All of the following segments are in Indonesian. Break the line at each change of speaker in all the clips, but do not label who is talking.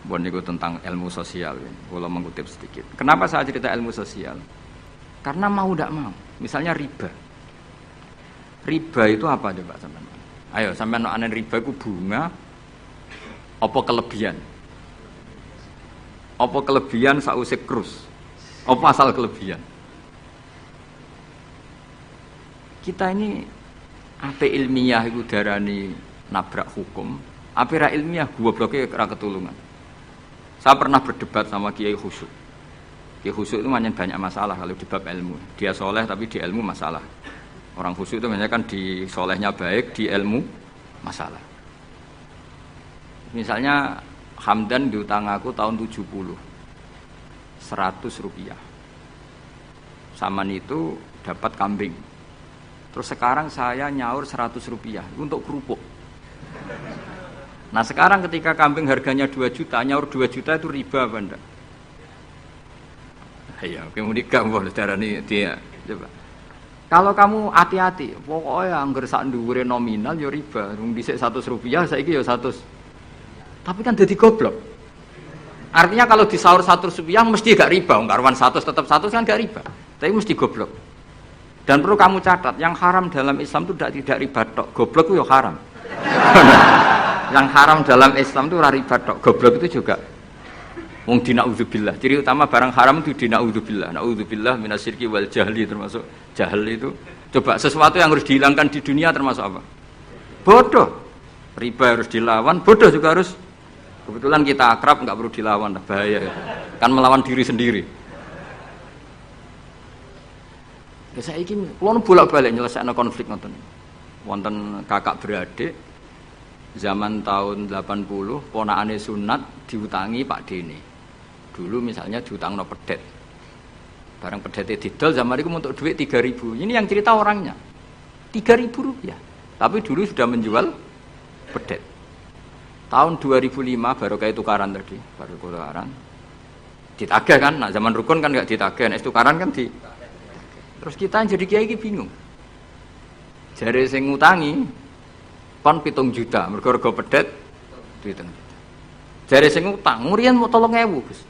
Bon niku tentang ilmu sosial. Kalau mengutip sedikit. Kenapa saya cerita ilmu sosial? Karena mau tidak mau. Misalnya riba. Riba itu apa coba sampean? Ayo sampean anen riba itu bunga apa kelebihan? Apa kelebihan sausé krus? Apa asal kelebihan? Kita ini ape ilmiah iku darani nabrak hukum, ape ra ilmiah gobloke ra ketulungan. Saya pernah berdebat sama Kiai Khusyuk. Kiai Khusyuk itu banyak masalah kalau di bab ilmu. Dia soleh tapi di ilmu masalah. Orang khusyuk itu biasanya kan di solehnya baik, di ilmu masalah. Misalnya Hamdan diutang aku tahun 70, 100 rupiah. Saman itu dapat kambing. Terus sekarang saya nyaur 100 rupiah untuk kerupuk. Nah sekarang ketika kambing harganya 2 juta, nyaur 2 juta itu riba apa enggak? Ya, kemudian kamu darani dia. Coba. Kalau kamu hati-hati, pokoknya anggar sak dhuwure nominal ya riba. Wong dhisik 100 rupiah, saiki ya 100. Tapi kan jadi goblok. Artinya kalau disaur 100 rupiah mesti gak riba. Karuan 100 tetap 100 kan gak riba. Tapi mesti goblok. Dan perlu kamu catat, yang haram dalam Islam itu tidak riba tok. Goblok itu ya haram. Yang haram dalam Islam itu riba tok. Goblok itu juga. Wong dina'udzubillah. Ciri utama barang haram itu dina'udzubillah. Na'udzubillah minasyirki wal jahli, termasuk jahil itu. Coba sesuatu yang harus dihilangkan di dunia termasuk apa? Bodoh. Riba harus dilawan, bodoh juga harus. Kebetulan kita akrab, nggak perlu dilawan, bahaya. Kan melawan diri sendiri. Ya saya ingin, kalau bolak-balik nyelesaikan konflik ngoten. Wonten kakak beradik, zaman tahun 80, ponakane sunat diutangi Pak Dene. Dulu misalnya diutang no pedet. Barang pedetnya didol, zaman itu untuk duit 3.000. Ini yang cerita orangnya. 3.000 rupiah. Tapi dulu sudah menjual pedet. Tahun 2005 baru kayak tukaran tadi, baru tukaran. Ditagih kan, nah zaman rukun kan nggak ditagih, nah tukaran kan di. Terus kita jadi kiai bingung. Jare sing ngutangi kon 7 juta, mergo pedet dihitung. Jare sing ngutang, ngurian mau 3.000, Gus.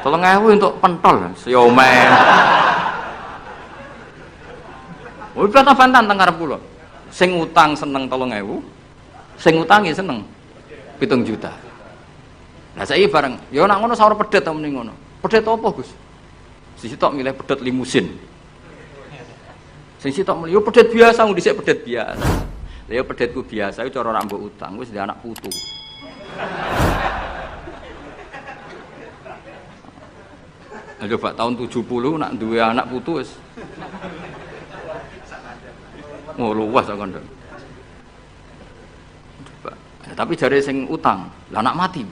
3.000 untuk pentol, siomen. Woi bantah-bantahan teng ngarep kula. Sing ngutang seneng 3.000, sing ngutangi seneng 7 juta. Lah saiki bareng, ya nek ngono sawur pedet ta mending ngono. Pedet apa, Gus? Sing sitok milih pedet limusin. Sing sitok milih yo pedet biasa, wong dhisik pedet biasa. Lah yo pedetku biasa iku cara ora mbok utang, wis ndek anak putu. Lah coba tahun 70 nak duwe anak putu wis. Oh luas kok ndek. Ya, tapi jare sing utang, lah anak mati.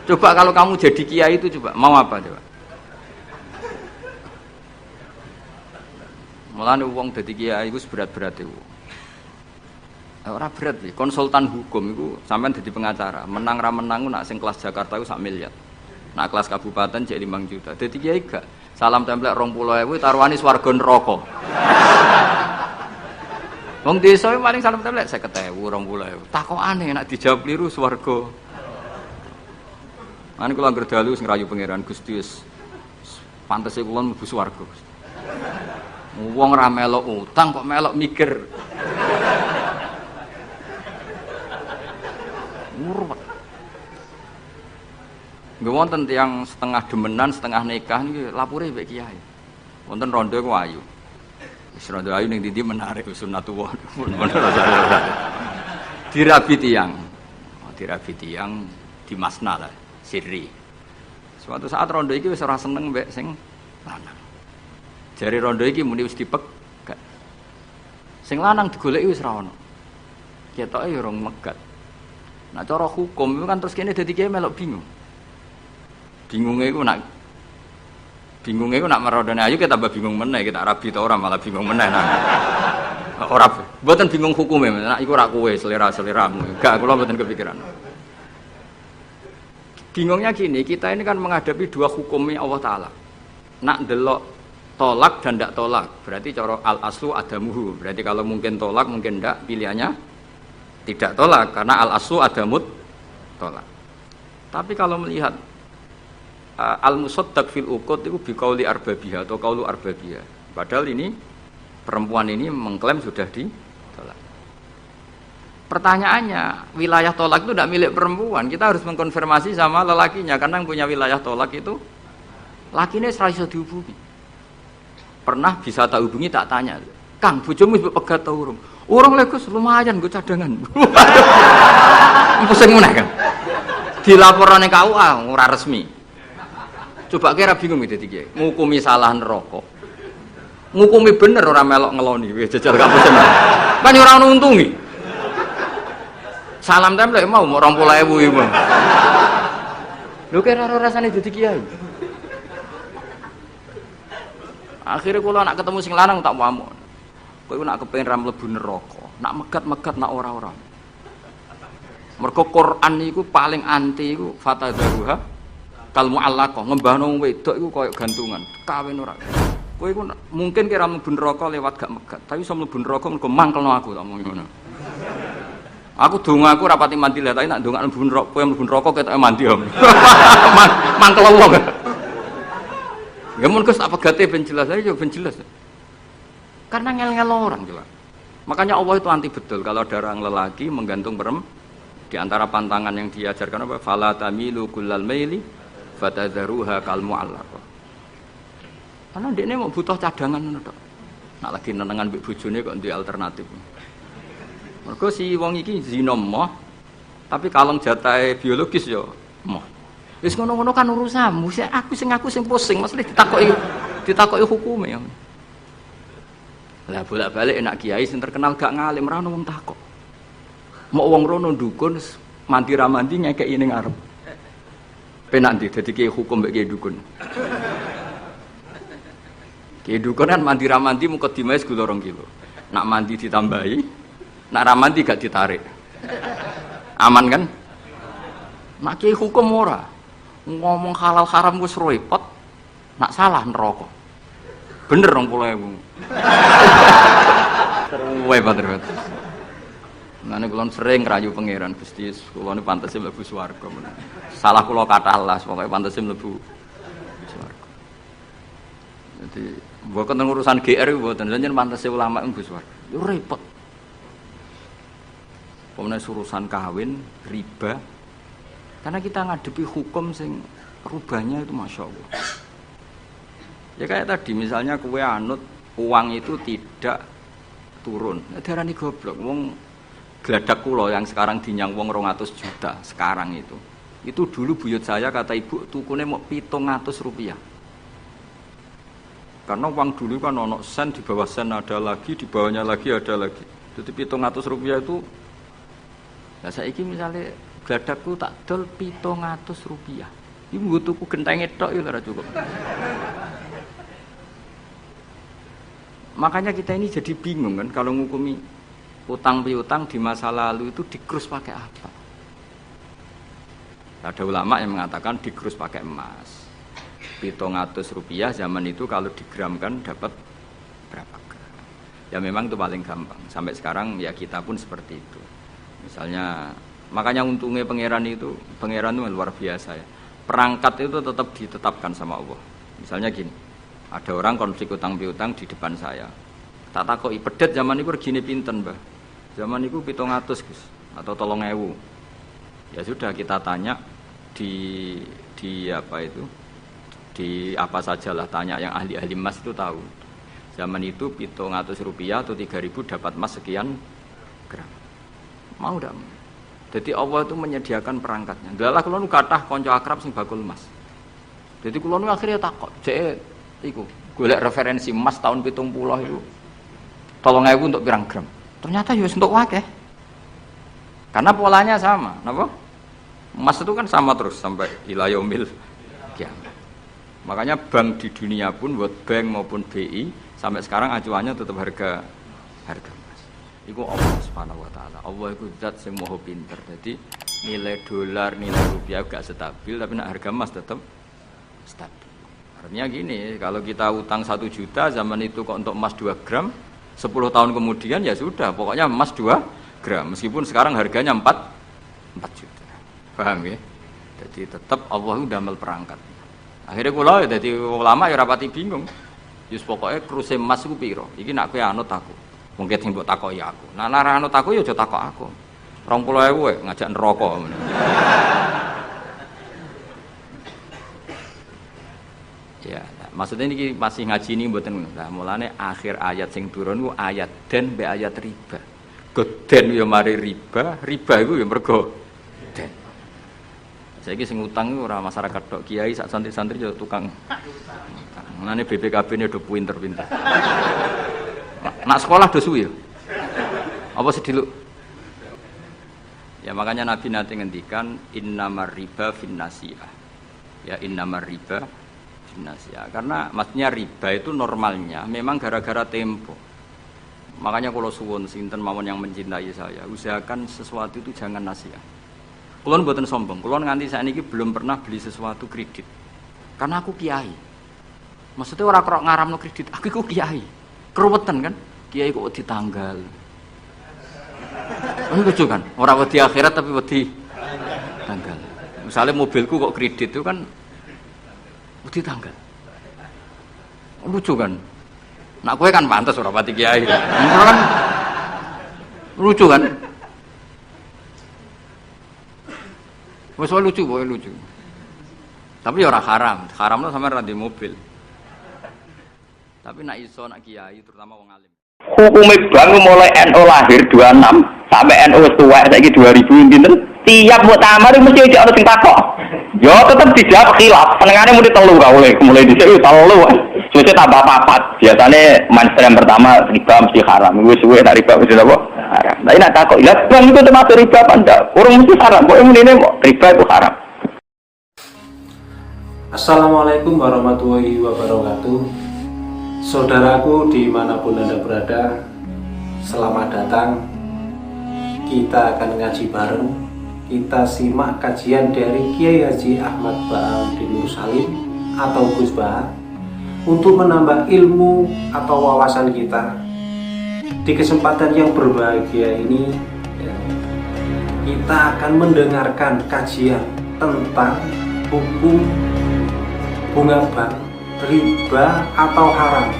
Coba kalau kamu jadi kiai itu coba mau apa coba? Mulane wong dadi kiai iku berat-berat iku. Ora berat iki, konsultan hukum iku sampean dadi pengacara, menang ra menang nak sing kelas Jakarta iku 1 miliar. Nak kelas kabupaten jek 5 juta. Dadi kiai gak salam templek 20.000 taruhane swarga neraka. Wong desa paling salam templek 50.000, 20.000. Takokane nek dijawab kliru swarga. Ane kula anggere dalu sing rayu pangeran Gusti wis pantese kula mlebu swarga. Wong ra melok utang kok melok mikir. Murwet. Nggih wonten tiyang setengah demenan, setengah nikah niki lapure mbek kiai. Wonten rondo ku ayu. Wis rondo ayu ning ndi menarik sunatullah. Dirabi tiyang. Dirabi tiyang di Masna lah. Sirri. Suatu saat rondo iki wis ora seneng mbek sing lanang. Jare rondo iki muni wis dipegat. Sing lanang digoleki wis ora ono. Ketoke ya rong megat. Nah cara hukum itu kan terus kene dadi kiai melok bingung. Bingunge iku nak merondone ayu kita tambah bingung meneh, kita rabi ta ora malah bingung meneh. Nah. Ora mboten bingung hukume, nak iku ora kowe selera-seleramu. Enggak, kula mboten kepikiran. Bingungnya gini, kita ini kan menghadapi dua hukumnya Allah Ta'ala. Nak delok tolak dan tidak tolak. Berarti cara al aslu adamuhu. Berarti kalau mungkin tolak, mungkin tidak, pilihannya tidak tolak karena al aslu adamut tolak. Tapi kalau melihat al musaddaq fil uqud itu biqauli arbabiyah atau qaulu arbabiyah. Padahal ini perempuan ini mengklaim sudah ditolak. Pertanyaannya, wilayah tolak itu tidak milik perempuan. Kita harus mengkonfirmasi sama lelakinya karena yang punya wilayah tolak itu lakinya ora iso dihubungi. Pernah bisa tak hubungi tak tanya, "Kang, bojomu wis pegat ta urung?" "Urung lho Gus, lumayan nggo cadangan." Pusing meneh kan. Dilaporane KUA ora resmi. Coba kira bingung gitu iki. Ngukumi salah neraka. Ngukumi bener ora melok ngeloni wis jajal gak pusing. Kan ora ono untungi. Salam templek mau 20.000 iku. Lho kira ora rasane dadi kiai. Akhirnya kula nak ketemu sing lanang tak pamuk. Kowe nak kepengin ra mlebu neraka, nak megat-megat nak ora-ora. Mergo Quran niku paling anti iku fatadzaruha kal mu'allaqah, ngembahno wong wedok iku koyo gantungan, kawin ora. Kowe iku mungkin kira mlebu neraka lewat gak megat, tapi iso mlebu neraka mergo mangkelno aku tak omong ngono. Aku donga aku rapati mandi lah, tapi nak ndongak mlebu neraka, kowe mlebu neraka ketoke mandi om. Mangkel wong. Ya mun Gus tak pegate ben jelas aja ben jelas. Karena ngel-ngel orang jelas. Makanya Allah itu anti betul kalau ada orang lelaki menggantung perempuan. Di antara pantangan yang diajarkan apa? Fala tamilu kullal maili fatadzaruha kal mu'allaqah. Karena dia mau butuh cadangan ngono tok. Nak lagi nenengan mbek bojone kok duwe alternatif. Mergo si wong iki zina moh, tapi kalong jatahe biologis ya moh. Wis ngono-ngono kan urusanmu. Aku sing pusing, mesti ditakoki hukume ya. Lah bolak-balik enak kiai sing terkenal gak ngalim ra ono wong takok. Mau wong rono dukun mandi ra mandi ngekeki ning arep. Penak ndi dadi kiai hukum mbek kiai dukun. Kiai dukun kan mandi ra mandi mukadimah segula 2 kilo. Nak mandi ditambahi, nak ra mandi gak ditarik. Aman kan? Nak kiai hukum ora. Ngomong halal haram wis repot. Nak salah neraka. Bener 20.000. Terus banget. Nane kula sering rayu pangeran Gusti, kula niku pantese mlebu swarga. Salah kula kathah las, pokoke pantese mlebu swarga. Jadi, mboten urusan GR mboten, jenengan pantese ulama mlebu swarga. Yo repot. Pemene urusan kawin, riba. Karena kita ngadepi hukum sing rubahnya itu Masya Allah. Ya kayak tadi misalnya kue anut uang itu tidak turun. Darani goblok. Wong gladak kula yang sekarang dinyang wong 200 juta sekarang itu. Itu dulu buyut saya kata ibu tukune mau 700 rupiah. Karena uang dulu kan ono sen, di bawah sen ada lagi, di bawahnya lagi ada lagi. Jadi 700 rupiah itu. Nah saiki misalnya gladakku tak dol 700 rupiah. Ibu gue tuku gentenge tok ya ora cukup. Makanya kita ini jadi bingung kan kalau ngukumi utang piutang di masa lalu itu dikrus pakai apa? Ada ulama yang mengatakan dikrus pakai emas. 700 rupiah zaman itu kalau digramkan dapat berapa gram? Ya memang itu paling gampang. Sampai sekarang ya kita pun seperti itu. Misalnya makanya untungnya pangeran itu luar biasa ya. Perangkat itu tetap ditetapkan sama Allah. Misalnya gini, ada orang konflik utang piutang di depan saya. Tak takoki pedet zaman itu regine pinten, Mbah? Zaman itu 700 Gus atau 3.000. Ya sudah kita tanya di apa itu? Di apa sajalah tanya yang ahli-ahli emas itu tahu. Zaman itu 700 rupiah atau 3.000 dapat emas sekian gram. Mau ndak? Jadi Allah itu menyediakan perangkatnya. Dalah kula nu kathah kanca akrab sing bakul emas. Jadi kula nu akhirnya takok, jek iku golek referensi emas tahun 70 itu 3.000 untuk pirang gram. Ternyata ya untuk akeh. Karena polanya sama, napa? Emas itu kan sama terus sampai ila yaumil kiamat. Makanya bank di dunia pun World Bank maupun BI sampai sekarang acuannya tetap harga emas. Iku Allah Subhanahu wa taala. Allah iku zat sing maha pinter. Jadi nilai dolar, nilai rupiah gak stabil tapi nek harga emas tetap stabil. Artinya gini, kalau kita utang 1 juta zaman itu kok untuk emas 2 gram, 10 tahun kemudian ya sudah, pokoknya emas 2 gram. Meskipun sekarang harganya 4 juta. Paham ya? Jadi tetap Allah udah melperangkat. Akhirnya kula ya dadi ulama ya rapati bingung. Yus pokoknya kruse emas ku piro? Iki nak kowe anut aku. Mungkin sing mbok takoki aku. Nah nek anut aku ya aja takok aku. 20.000 ngajak neraka. Ya, maksudnya ini masih ngaji ini mboten. Nah, mulane akhir ayat sing turun ku ayat den be ayat riba. Goden ya mari riba, riba iku ya mergo den. Saiki sing utang iku ora masyarakat tok, kiai sak santri-santri yo tukang. Mulane BPKB-ne do pinter-pinter. Nak sekolah do suwi ya. Apa sediluk? Ya makanya Nabi nanti ngendikan innamar riba finnasiyah. Ya innamar riba finnasiyah. Karena maksudnya riba itu normalnya memang gara-gara tempo. Makanya kalau suwun sinten mawon yang mencintai saya, usahakan sesuatu itu jangan nasiah. Kulon mboten sombong, kulon nganti saiki belum pernah beli sesuatu kredit. Karena aku kiai. Maksudnya orang kerok ngaramno kredit, aku kiai. Keruwetan kan? Kiai kok ditanggal. Ini lucu kan? Orang wedi akhirat tapi wedi tanggal. Misalnya mobilku kok kredit itu kan wedi tanggal. Lucu kan? Nak kowe kan pantas ora pati kiai. Kan lucu kan? Wes lucu, boy lucu. Tapi ya ora haram. Haramno sampean ra ndek mobil. Tapi nak iso nak kiai terutama wong alim.
Hukumnya bank mulai NU lahir 26 sampai NU tuwek saiki 2000 pinten tiap muktamar mesti ono sing takok. Yo tetep dijawab khilaf. Senengane muni 3 ra oleh mulai dhisik 3. Suwe tambah 4. Biasane mainstream pertama riba mesti haram. Wis suwe tak riba mesti apa? Haram. Lah nek takok, "Lah bang itu termasuk riba apa ndak?" Urung mesti haram. Kok ngene riba itu haram.
Assalamualaikum warahmatullahi wabarakatuh. Saudaraku dimanapun Anda berada, selamat datang. Kita akan ngaji bareng. Kita simak kajian dari Kiai Haji Ahmad Ba'am bin Salim atau Gus Bah untuk menambah ilmu atau wawasan kita. Di kesempatan yang berbahagia ini, kita akan mendengarkan kajian tentang hukum bunga bank, riba atau haram.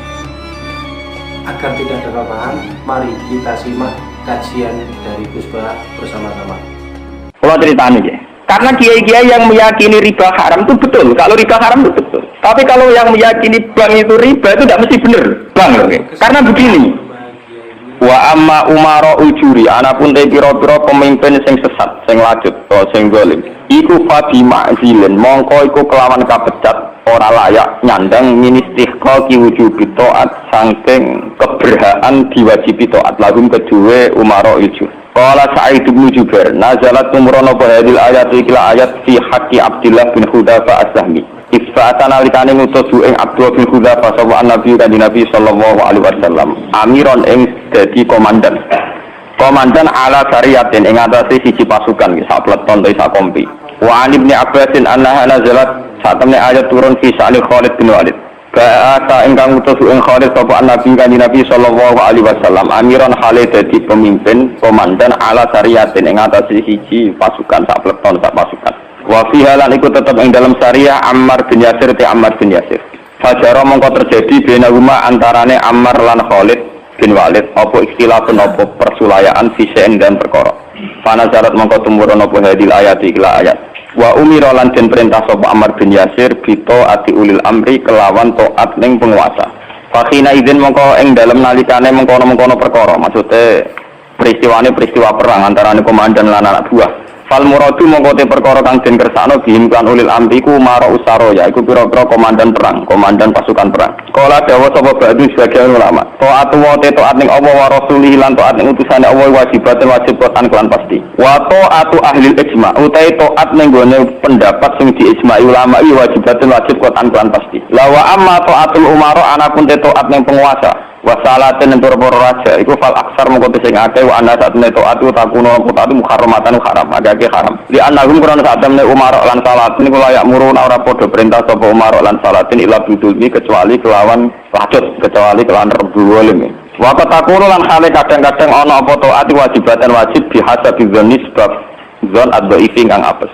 Agar tidak ada paham, mari kita simak kajian dari Gus Bah bersama-sama.
Kalau ceritanya ya, karena kiai-kiai yang meyakini riba haram itu betul. Kalau riba haram itu betul. Tapi kalau yang meyakini bank itu riba itu tidak mesti benar. Bang, okay? Karena begini. Wa amma umara ujuri, anapun te pira-pira pemimpin sing sesat, sing lacut, atau sing zalim. Iku fabima zilin, mongko iku kelawan kapecat ora layak nyandang ministihqa ki wujubi taat saking keberhaan diwajibi taat lagum kedue umara ujur. Qala Sa'id bin Jubair, nazalat tumrono hadil ayat ikla ayat fi haqqi Abdullah bin Hudzafa as-Sahmi. Isba'atan alikane ngutus ing Abdullah bin Hudzafa sapa Nabi kanjeng Nabi sallallahu alaihi wasallam. Amiron ing dadi komandan. Komandan ala syariatin ing atase siji pasukan sak pleton ta sak kompi. Wa an Ibnu Abbasin annaha nazalat satemene ayat turun fi Sa'al Khalid bin Walid. Ba'ata ingkang utus ing Khalid sapa Nabi kanjeng Nabi sallallahu alaihi wasallam amiran Khalid dadi pemimpin komandan ala syariatin ing atase siji pasukan sak pleton sak pasukan. Wa fi halan iku tetep ing dalam syariah Ammar bin Yasir te Ammar bin Yasir. Fajara mongko terjadi bainahuma antarane Ammar lan Khalid bin Walid apa ikhtilafun apa persulayaan fisen dan perkara. Fanazarat mongko tumurun apa hadil ayat ikla ayat. Wa umira lan den perintah sapa Ammar bin Yasir bito ati ulil amri kelawan taat ning penguasa. Fakhina idzin mongko ing dalem nalikane mengkono-mengkono perkara, maksude peristiwa perang antarané komandan lan anak buah. Fal muradu mongko te perkara kang den kersakno bihim kan ulil amri ku mara usara ya iku pira-pira komandan perang, komandan pasukan perang. Kala dawuh sapa ba'du sebagian ulama, taatu wa taat ning Allah wa rasulih lan taat ning utusane Allah wajib kotan kelan pasti. Wa taatu ahli ijma utai taat ning gone pendapat sing diijma'i ulama iki wajib kotan kelan pasti. La wa amma taatul umara anapun te taat ning penguasa Wasalatin yang pura-pura raja iku fal aksar mengko sing akeh wa ana saat metu atu takuno taatu muharramatan haram agake haram li annahum qur'an saat metu umar lan salatin iku layak murun ora padha perintah sapa umar lan salatin ila bidulmi kecuali kelawan wajib kecuali kelawan rebulim wa takuno lan hale kadang-kadang ana apa taat wajibatan wajib bihasabi dzanni sebab zon adzaif kang apes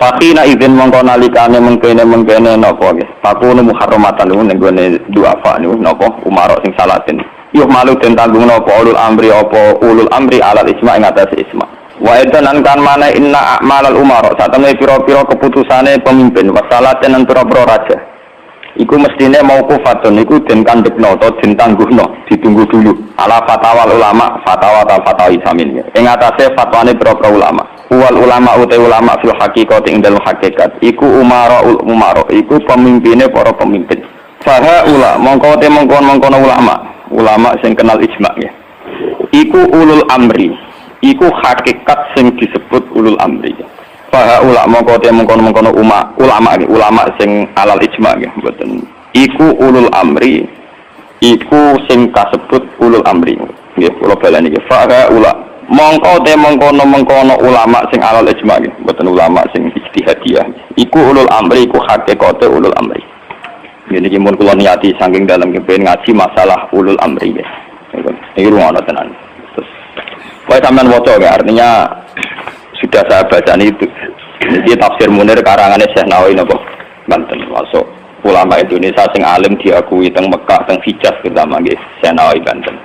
fakina izin mongko nalikane mengkene napa nggih takunu muharramatan ning gone duafa niku napa umar sing salatin yuh malu den tanggung napa ulul amri apa ulul amri alal isma ing atase isma wa edan kan mana inna a'malal umar satemene pira-pira keputusane pemimpin wasalaten lan pira-pira raja iku mestine mauqufatun iku den kandhekno utawa den tangguhno ditunggu dulu ala fatwa ulama fatwa isamin ing atase fatwane pira-pira ulama wal ulama utai ulama fil haqiqat ing dalem hakikat iku umaraul umara iku pemimpine para pemimpin faha ula mongko te mongkon ulama sing kenal ijma ya iku ulul amri iku hakikat sing disebut ulul amri faha ula mongko te mongkon ulama sing alal ijma ya mboten iku ulul amri iku sing kasebut ulul amri nggih kula baleni nggih faha ula mongko mengkono ulama sing alal ijma nggih mboten ulama sing ijtihadiyah iku ulul amri iku hakikate ulul amri ngene iki mun kula niati saking dalam kepen ngaji masalah ulul amri nggih iki rumono tenan terus kowe sampean waca nggih artinya sudah saya baca itu ini tafsir Munir karangane Syekh Nawawi napa Banten masuk ulama Indonesia sing alim diakui teng Mekah teng Hijaz terutama nggih Syekh Nawawi Banten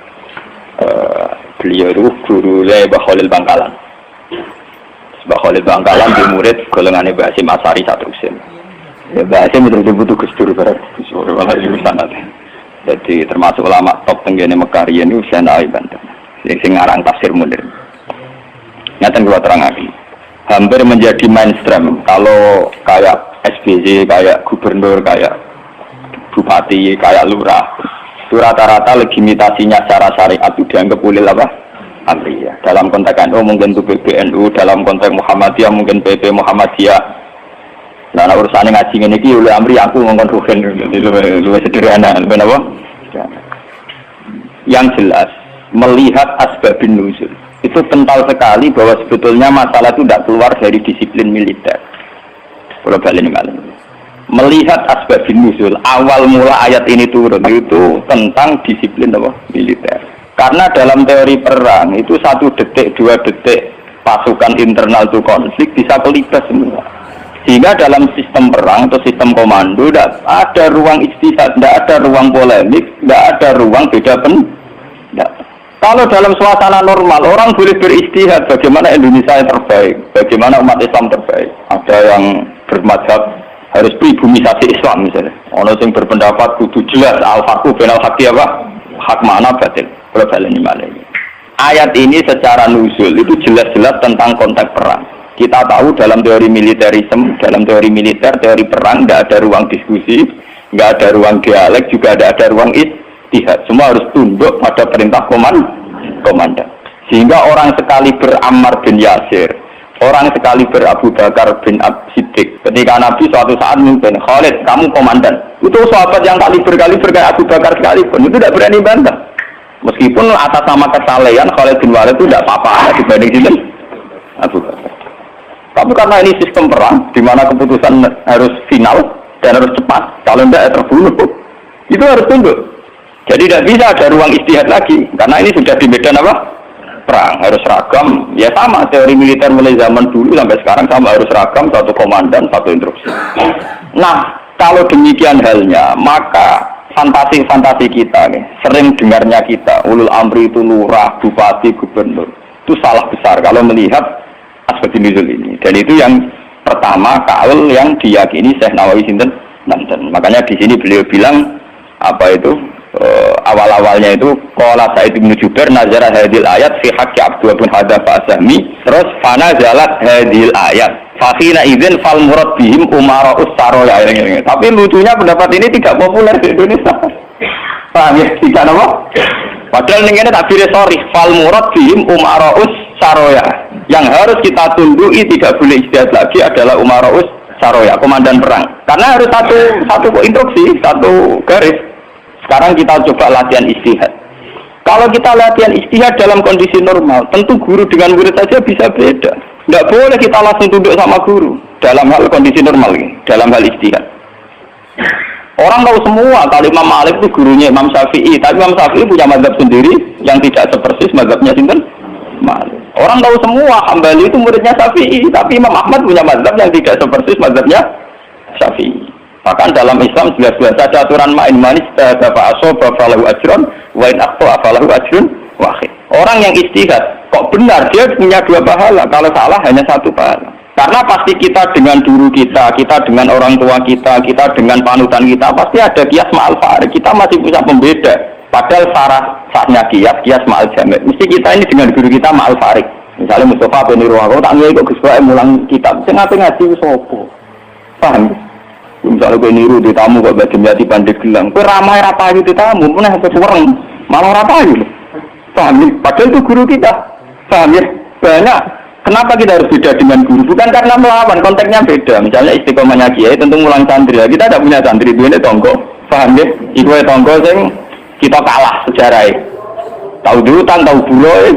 beliau itu guru Mbah Khalil Bangkalan. Mbah Khalil Bangkalan di murid golongannya Mbah Hasyim Asy'ari Satrusin. Ya Mbah Hasyim betul-betul Gus Dur bareng. Malah di sana. Jadi termasuk ulama top tenggene Mekah riyen niku Syekh Nawawi Banten. Sing ngarang tafsir Munir. Ngaten kula terangaken. Hampir menjadi mainstream kalau kayak SBY, kayak gubernur, kayak bupati, kayak lurah. Itu rata-rata legitimasinya secara syariat itu dianggap ulil apa? Amriyah. Dalam konteks NU mungkin itu PBNU, dalam konteks Muhammadiyah mungkin PP Muhammadiyah. Nah, urusannya ngaji ini ki ulil amri aku ngomong ruhen lu sederhana, apa? Yang jelas melihat asbabun nuzul itu kental sekali bahwa sebetulnya masalah itu tidak keluar dari disiplin militer. Kalau balik malam. Melihat asbabun nuzul awal mula ayat ini turun itu tentang disiplin apa? Militer. Karena dalam teori perang itu 1 detik 2 detik pasukan internal itu konflik bisa kelibas semua. Sehingga dalam sistem perang atau sistem komando tidak ada ruang istihad, tidak ada ruang polemik, tidak ada ruang beda pendapat. Kalau dalam suasana normal orang boleh beristihad bagaimana Indonesia yang terbaik, bagaimana umat Islam terbaik. Ada yang bermadzhab harus pribumisasi Islam misalnya. Orang yang berpendapat kudu jelas al-haqqu bainal haqqi apa? Hak mana batil. Kalau baleni malih. Ayat ini secara nuzul itu jelas-jelas tentang konteks perang. Kita tahu dalam teori militerisme, dalam teori militer, teori perang tidak ada ruang diskusi, tidak ada ruang dialek, juga tidak ada ruang istihad. Semua harus tunduk pada perintah komandan. Sehingga orang sekali Ammar bin Yasir, orang sekali Abu Bakar bin Siddiq. Ketika Nabi suatu saat memimpin, Khalid, kamu komandan. Itu sahabat yang kaliber kayak Abu Bakar sekalipun, itu tidak berani bantah. Meskipun atas nama kesalehan Khalid bin Walid itu tidak apa-apa dibanding itu Abu Bakar. Tapi karena ini sistem perang, di mana keputusan harus final dan harus cepat, kalau tidak terbunuh, itu harus tunduk. Jadi tidak bisa ada ruang istihad lagi, karena ini sudah di medan apa? Perang, harus seragam. Ya sama, teori militer mulai zaman dulu sampai sekarang sama, harus seragam, satu komandan, satu instruksi. Nah, kalau demikian halnya, maka fantasi-fantasi kita nih, sering dengarnya kita, ulul amri itu lurah, bupati, gubernur, itu salah besar kalau melihat aspek nuzul ini. Dan itu yang pertama kaul yang diyakini Syekh Nawawi sinten Banten. Makanya di sini beliau bilang apa itu awal-awalnya itu qala Sa'id bin Jubair nazara hadil ayat fi haqqi Abdullah bin Hadza Asami terus fana zalat hadil ayat fakhina idzin fal murad bihim umara'us saraya. Tapi lucunya pendapat ini tidak populer di Indonesia. Paham ya? Tidak apa? Padahal ini takbir sorry fal murad bihim umara'us saraya. Yang harus kita tunduki tidak boleh ijtihad lagi adalah umara'us saraya, komandan perang. Karena harus satu instruksi, satu garis. Sekarang kita coba latihan istihad. Kalau kita latihan ijtihad dalam kondisi normal, tentu guru dengan murid saja bisa beda. Tidak boleh kita langsung tunduk sama guru dalam hal kondisi normal ini, dalam hal ijtihad. Orang tahu semua kalau Imam Malik itu gurunya Imam Syafi'i, tapi Imam Syafi'i punya mazhab sendiri yang tidak sepersis mazhabnya sinten Malik. Orang tahu semua Hambali itu muridnya Syafi'i, tapi Imam Ahmad punya mazhab yang tidak sepersis mazhabnya Syafi'i. Bahkan dalam Islam jelas-jelas ada aturan main manis dafa asoba falahu ajrun wa in akhta falahu ajrun wahid. Orang yang ijtihad kok benar dia punya 2 pahala, kalau salah hanya 1 pahala. Karena pasti kita dengan guru kita dengan orang tua kita dengan panutan kita pasti ada kias ma'al farik. Kita masih bisa pembeda. Padahal sahnya kias ma'al jami'. Mesti kita ini dengan guru kita ma'al farik. Misalnya Mustafa bin Irwaqo tak ngiyi kok Gus Bae mulang kitab. Sing ate ngaji sapa? Paham? Misalnya gue niru di tamu kok bagi jati pandai gelang, gue ramai rapayu di tamu, mana sampai suwereng, malah rapayu. Paham ya? Padahal itu guru kita. Paham ya? Banyak. Kenapa kita harus beda dengan guru? Bukan karena melawan, konteksnya beda. Misalnya istiqomahnya kiai tentu mulang santri. Kita tidak punya santri, ini tonggo. Paham ya? Iku tonggo sing kita kalah sejarahnya. Tahu diutang, tahu buruh.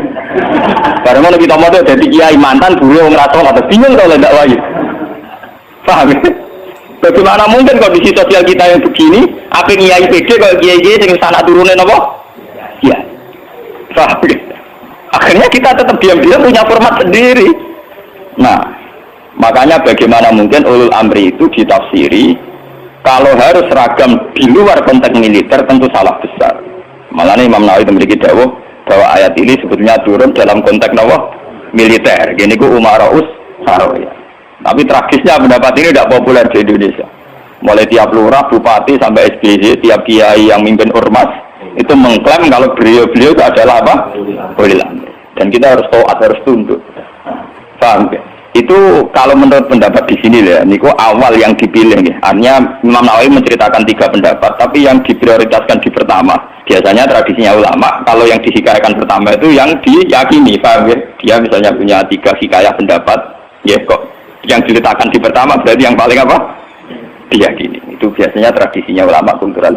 Karena kita mau jadi kiai mantan buruh ngerasa atau bingung kalau tidak lagi. Paham ya? Bagaimana mungkin kondisi sosial kita yang begini, apa kiai PD kalau kiai sing sana turunin apa? Ya. Paham ya? Akhirnya kita tetap diam-diam punya format sendiri. Nah, makanya bagaimana mungkin ulul amri itu ditafsiri kalau harus seragam di luar konteks militer tentu salah besar. Malah Imam Nawawi memiliki dawuh bahwa ayat ini sebetulnya turun dalam konteks militer. Gini ku Umaraus Saroya. Tapi tragisnya pendapat ini tidak populer di Indonesia. Mulai tiap lurah, bupati sampai SBY, tiap kiai yang mimpin ormas itu mengklaim kalau beliau-beliau itu adalah apa? Ulil amri. Dan kita harus taat, harus tunduk. Paham ya? Itu kalau menurut pendapat di sini ya, niku awal yang dipilih ya. Artinya Imam Nawawi menceritakan 3 pendapat, tapi yang diprioritaskan di pertama. Biasanya tradisinya ulama, kalau yang dihikayakan pertama itu yang diyakini, paham ya? Dia misalnya punya 3 hikayah pendapat, ya kok. Yang diletakkan di pertama berarti yang paling apa? Diyakini. Itu biasanya tradisinya ulama kultural.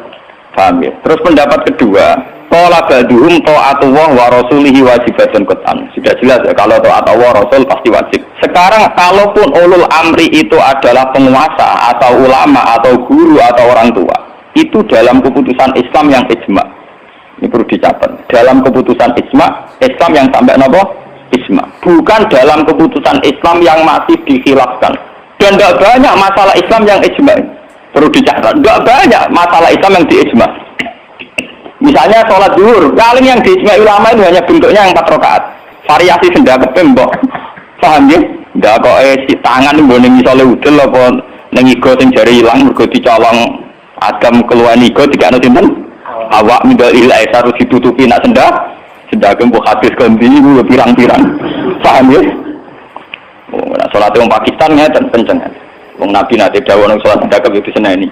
Paham ya? Terus pendapat kedua, qala ba'duhum ta'atullah wa rasulihi wajibatun qat'an. Sudah jelas ya, kalau taat Allah Rasul pasti wajib. Sekarang kalaupun ulul amri itu adalah penguasa atau ulama atau guru atau orang tua, itu dalam keputusan Islam yang ijma. Ini perlu dicatat. Dalam keputusan ijma, Islam yang sampai nopo? Ijma. Bukan dalam keputusan Islam yang masih dikhilafkan. Dan tidak banyak masalah Islam yang ijma. Perlu dicatat. Tidak banyak masalah Islam yang diijma. Misalnya sholat zuhur, paling yang diijma ulama itu hanya bentuknya yang 4 rakaat. Variasi sendal kepembok. Paham ya? Tidak kok si tangan itu boleh misalnya udel apa nengigo sing jari hilang mergo dicolong Adam keluar nigo tidak ada sinten. Awak mindal ilai harus ditutupi nak sendal. Sedangkan buat hadis ganti itu pirang-pirang, paham ya? Oh, nah, sholat orang Pakistan ya dan kenceng. Orang Nabi nanti dawuh nang sholat sedekah itu seneni.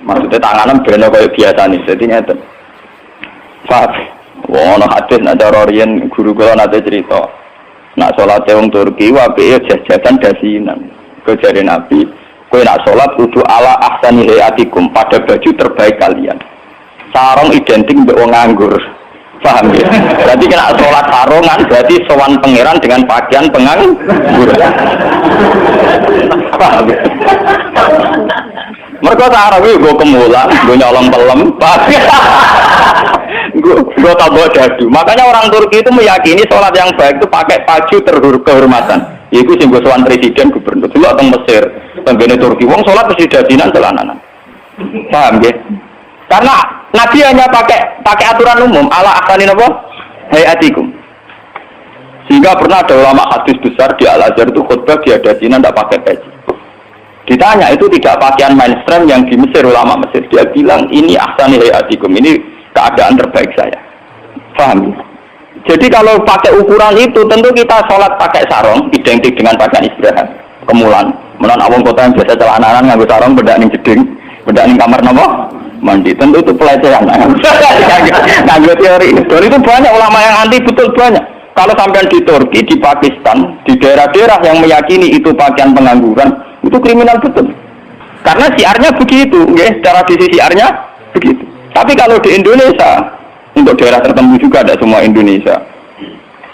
Maksudnya tanganan bener kayak biasa nih, jadi nyata. Faham? Wah, no hadis nak darorian guru guru nanti cerita. Nak sholat orang Turki, wabe jajan dasinan. Kejadian Nabi, kau nak sholat kudu ala ahsani hayatikum pada baju terbaik kalian. Sarung identik dengan orang nganggur. Paham ya? Berarti kena sholat sarungan, berarti sowan pangeran dengan pakaian penganggur. Paham ya? Mereka sarung itu gue kemulan, gue nyolong pelem, gue tambah dadu. Makanya orang Turki itu meyakini sholat yang baik itu pakai baju kehormatan. Itu sih gue sowan presiden, gubernur dulu atau Mesir, tenggene Turki. Wong sholat mesti dadinan celananan. Paham ya? Karena Nabi hanya pakai aturan umum ala ahsanin apa? Hayatikum. Sehingga pernah ada ulama hadis besar di Al-Azhar itu khutbah dia ada Cina tidak pakai peci. Ditanya itu tidak pakaian mainstream yang di Mesir, ulama Mesir. Dia bilang ini ahsani hayatikum, ini keadaan terbaik saya. Paham? Jadi kalau pakai ukuran itu tentu kita sholat pakai sarung identik dengan pakaian istirahat. Kemulan, menon awang kota yang biasa celananan nganggo sarung bedak ning jeding, bedak ning kamar napa? Mandi. Tentu itu pelecehan. Nganggo teori. Dan itu banyak ulama yang anti, betul banyak. Kalau sampai di Turki, di Pakistan, di daerah-daerah yang meyakini itu pakaian pengangguran, itu kriminal betul. Karena siarnya begitu, ya, secara sisi siarnya begitu. Tapi kalau di Indonesia, untuk daerah tertentu juga, ada semua Indonesia.